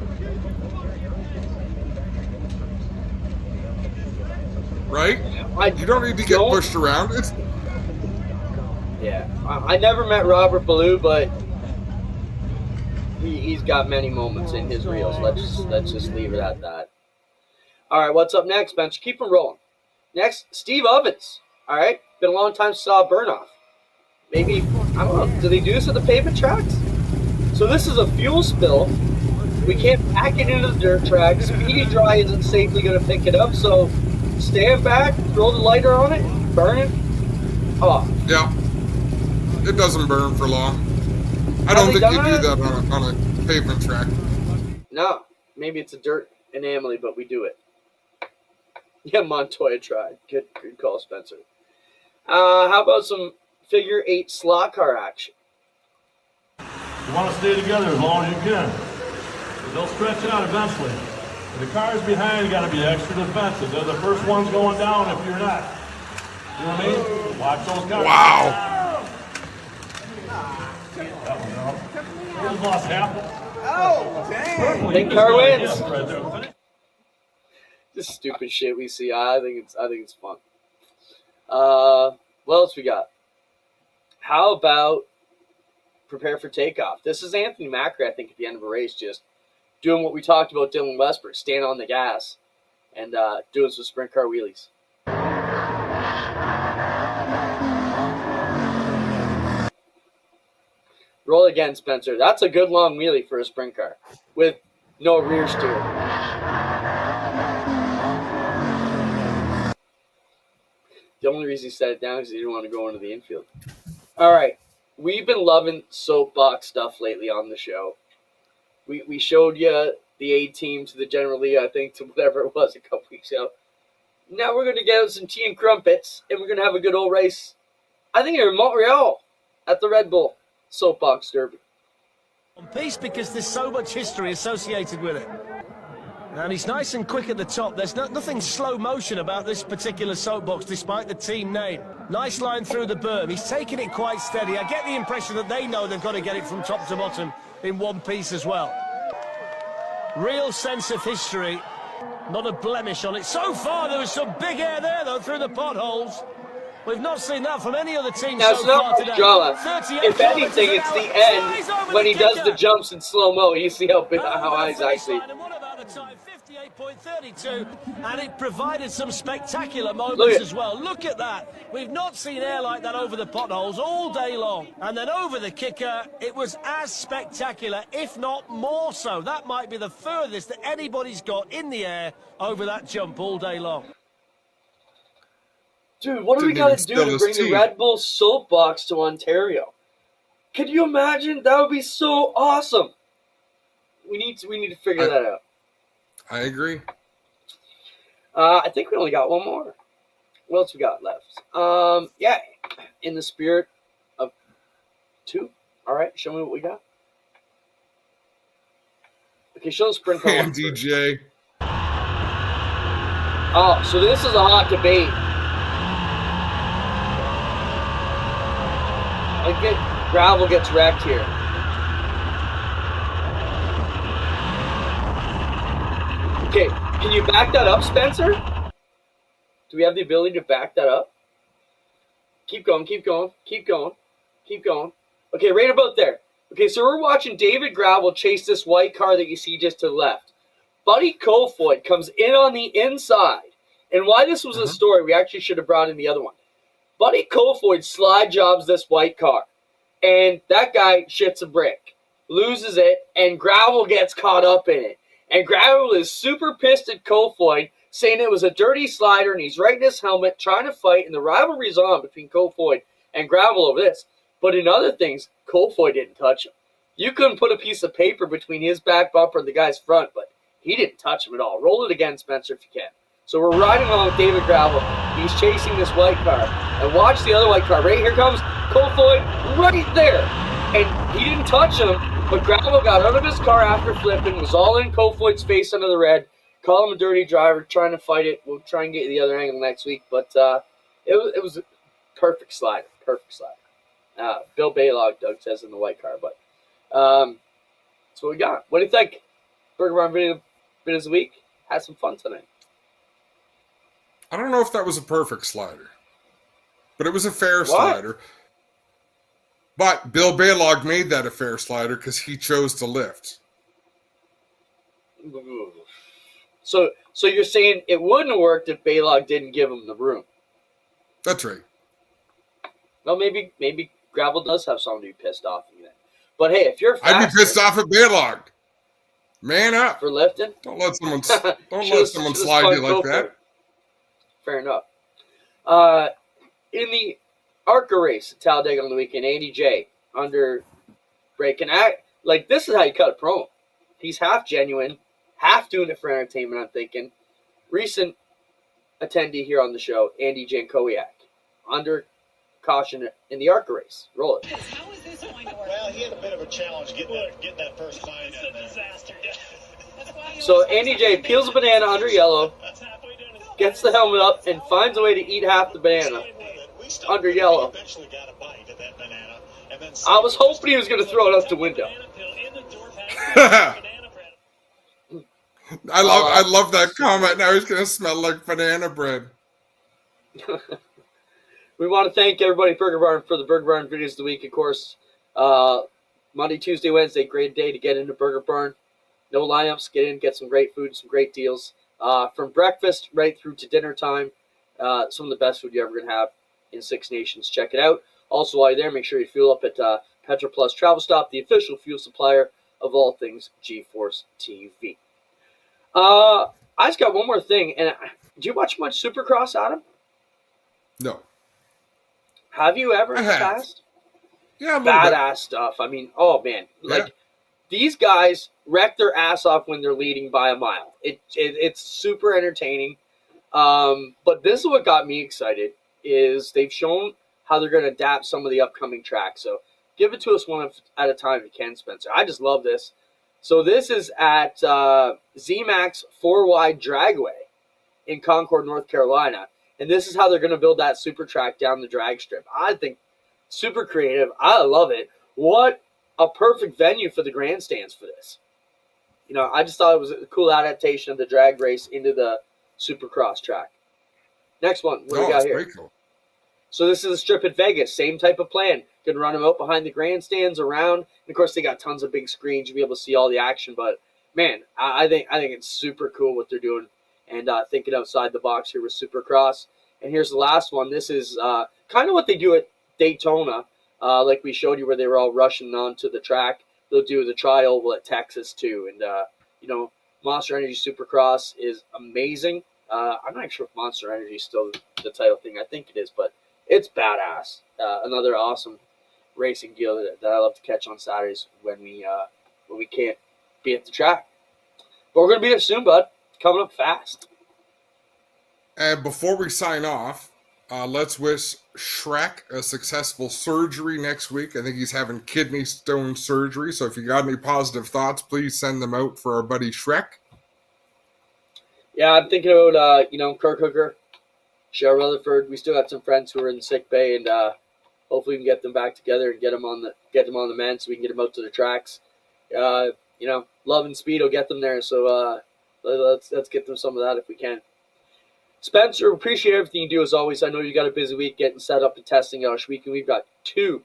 Right? You don't need to get pushed around. Yeah. I never met Robert Ballou, but he's got many moments in his reels. Let's just leave it at that. All right, what's up next, Spencer? Keep them rolling. Next, Steve Ovens. All right, been a long time since saw a burn off. Maybe, I don't know, do they do this at the pavement tracks? So this is a fuel spill. We can't pack it into the dirt track. Speedy Dry isn't safely going to pick it up, so stand back, throw the lighter on it, burn it. Oh. Yeah. It doesn't burn for long. I don't think you do that on a pavement track. No. Maybe it's a dirt anomaly, but we do it. Yeah, Montoya tried. Good call, Spencer. How about some figure 8 slot car action? You want to stay together as long as you can. They'll stretch out eventually. The cars behind got to be extra defensive. They're the first ones going down if you're not. You know what I mean? Watch those cars. Wow. That one out. He's lost half. Oh, dang. Big car wins. This stupid shit we see. I think it's fun. What else we got? How about prepare for takeoff? This is Anthony Macri, I think, at the end of a race, just doing what we talked about Dylan Westbrook, standing on the gas and doing some sprint car wheelies. Roll again, Spencer. That's a good long wheelie for a sprint car with no rear steer. The only reason he set it down is he didn't want to go into the infield. All right. We've been loving soapbox stuff lately on the show. We showed you the A-team to the General Lee, I think, to whatever it was a couple weeks ago. Now we're going to get out some tea and crumpets, and we're going to have a good old race, I think, in Montreal at the Red Bull Soapbox Derby. On piece because there's so much history associated with it. And he's nice and quick at the top. There's nothing slow motion about this particular soapbox, despite the team name. Nice line through the berm. He's taking it quite steady. I get the impression that they know they've got to get it from top to bottom in one piece as well. Real sense of history. Not a blemish on it. So far, there was some big air there, though, through the potholes. We've not seen that from any other team now, so far today. If anything, it's the end when he does the jumps in slow-mo. You see how high he's actually... Time 58.32, and it provided some spectacular moments as well. Look at that. We've not seen air like that over the potholes all day long. And then over the kicker, it was as spectacular, if not more so. That might be the furthest that anybody's got in the air over that jump all day long. Dude, what do we got to do to bring the Red Bull Soapbox to Ontario? Could you imagine? That would be so awesome. We need to figure that out. I agree. I think we only got one more. What else we got left? Yeah, in the spirit of 2. All right, show me what we got. Okay, show the sprint car. DJ. Oh, so this is a hot debate. Gravel gets wrecked here. Okay, can you back that up, Spencer? Do we have the ability to back that up? Keep going, keep going, keep going, keep going. Okay, right about there. Okay, so we're watching David Gravel chase this white car that you see just to the left. Buddy Kofoid comes in on the inside. And why this was a story, we actually should have brought in the other one. Buddy Kofoid slide jobs this white car. And that guy shits a brick, loses it, and Gravel gets caught up in it. And Gravel is super pissed at Kofoid, saying it was a dirty slider, and he's right in his helmet trying to fight, and the rivalry's on between Kofoid and Gravel over this. But in other things, Kofoid didn't touch him. You couldn't put a piece of paper between his back bumper and the guy's front, but he didn't touch him at all. Roll it again, Spencer, if you can. So we're riding along with David Gravel. He's chasing this white car. And watch the other white car. Right here comes Kofoid right there. And he didn't touch him, but Gravel got out of his car after flipping, was all in Kofoid's face under the red. Call him a dirty driver, trying to fight it. We'll try and get the other angle next week. But it was a perfect slider. Perfect slider. Bill Baylog, Doug says, in the white car. But that's what we got. What do you think? Burger Barn Videos of the Week. Had some fun tonight. I don't know if that was a perfect slider, but it was a fair slider. But Bill Baylog made that a fair slider because he chose to lift. So you're saying it wouldn't have worked if Baylog didn't give him the room? That's right. Well, maybe Gravel does have something to be pissed off at. But hey, if you're faster, I'd be pissed off at Baylog. Man up for lifting. Don't let someone slide you like that. Fair enough. In the ARCA race at Talladega on the weekend, Andy J under breaking act. Like, this is how you cut a promo. He's half genuine, half doing it for entertainment, I'm thinking. Recent attendee here on the show, Andy Jankowiak, under caution in the ARCA race. Roll it. How is this going to work? Well, he had a bit of a challenge getting that first line. It's a disaster. So Andy J peels a banana under yellow, gets the helmet up, and finds a way to eat half the banana under yellow. I was hoping he was going to throw it out the window. I love that comment. Now he's going to smell like banana bread. We want to thank everybody at Burger Barn for the Burger Barn videos of the week, of course. Monday, Tuesday, Wednesday, great day to get into Burger Barn. No lineups, get in, get some great food, some great deals. From breakfast right through to dinner time, some of the best food you're ever going to have in Six Nations. Check it out. Also, while you're there, make sure you fuel up at Petro Plus Travel Stop, the official fuel supplier of all things G-Force TV. I just got one more thing. And do you watch much Supercross, Adam? No. Have you ever in the past? Yeah, badass stuff. I mean, oh man, like these guys wreck their ass off when they're leading by a mile. It's super entertaining. But this is what got me excited is they've shown how they're going to adapt some of the upcoming tracks. So give it to us one at a time if you can, Spencer. I just love this. So this is at ZMAX 4-wide Dragway in Concord, North Carolina. And this is how they're going to build that super track down the drag strip. I think super creative. I love it. What a perfect venue for the grandstands for this. You know, I just thought it was a cool adaptation of the drag race into the Supercross track. Next one. What do we got here? Cool. So this is a strip at Vegas. Same type of plan. Going to run them out behind the grandstands around. And of course, they got tons of big screens. You'll be able to see all the action. But, man, I think it's super cool what they're doing. And thinking outside the box here with Supercross. And here's the last one. This is kind of what they do at Daytona, like we showed you where they were all rushing onto the track. They'll do the tri-oval at Texas, too. And, you know, Monster Energy Supercross is amazing. I'm not sure if Monster Energy is still the title thing. I think it is, but it's badass. Another awesome racing deal that I love to catch on Saturdays when we can't be at the track. But we're going to be there soon, bud. Coming up fast. And before we sign off, let's wish Shrek a successful surgery next week. I think he's having kidney stone surgery. So if you got any positive thoughts, please send them out for our buddy Shrek. Yeah, I'm thinking about, Kirk Hooker, Cheryl Rutherford. We still got some friends who are in sick bay, and hopefully we can get them back together and get them on the mend so we can get them out to the tracks. Love and speed will get them there. So let's get them some of that if we can. Spencer, appreciate everything you do as always. I know you got a busy week getting set up and testing out each week, and we've got 2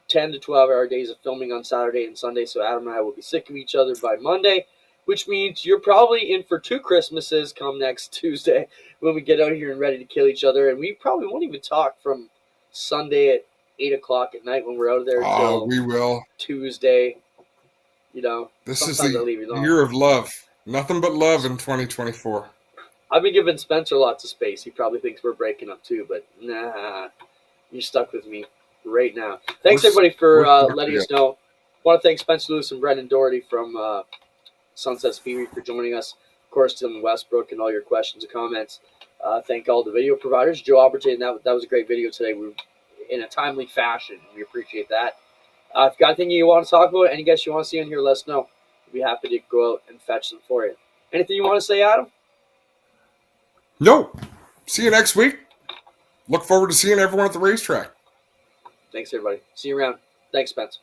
10 to 12 hour days of filming on Saturday and Sunday, so Adam and I will be sick of each other by Monday, which means you're probably in for 2 Christmases come next Tuesday when we get out here and ready to kill each other, and we probably won't even talk from Sunday at 8 o'clock at night when we're out there until we will. Tuesday. This is the year of love. Nothing but love in 2024. I've been giving Spencer lots of space. He probably thinks we're breaking up too, but nah, you're stuck with me right now. Thanks everybody for letting us know. I want to thank Spencer Lewis and Brendan Doherty from Sunset Speedway for joining us. Of course, Tim Westbrook and all your questions and comments. Thank all the video providers. Joe Albertine, that was a great video today. We were in a timely fashion. We appreciate that. If you got anything you want to talk about, any guests you want to see on here, let us know. We'll be happy to go out and fetch them for you. Anything you want to say, Adam? No. See you next week. Look forward to seeing everyone at the racetrack. Thanks, everybody. See you around. Thanks, Spence.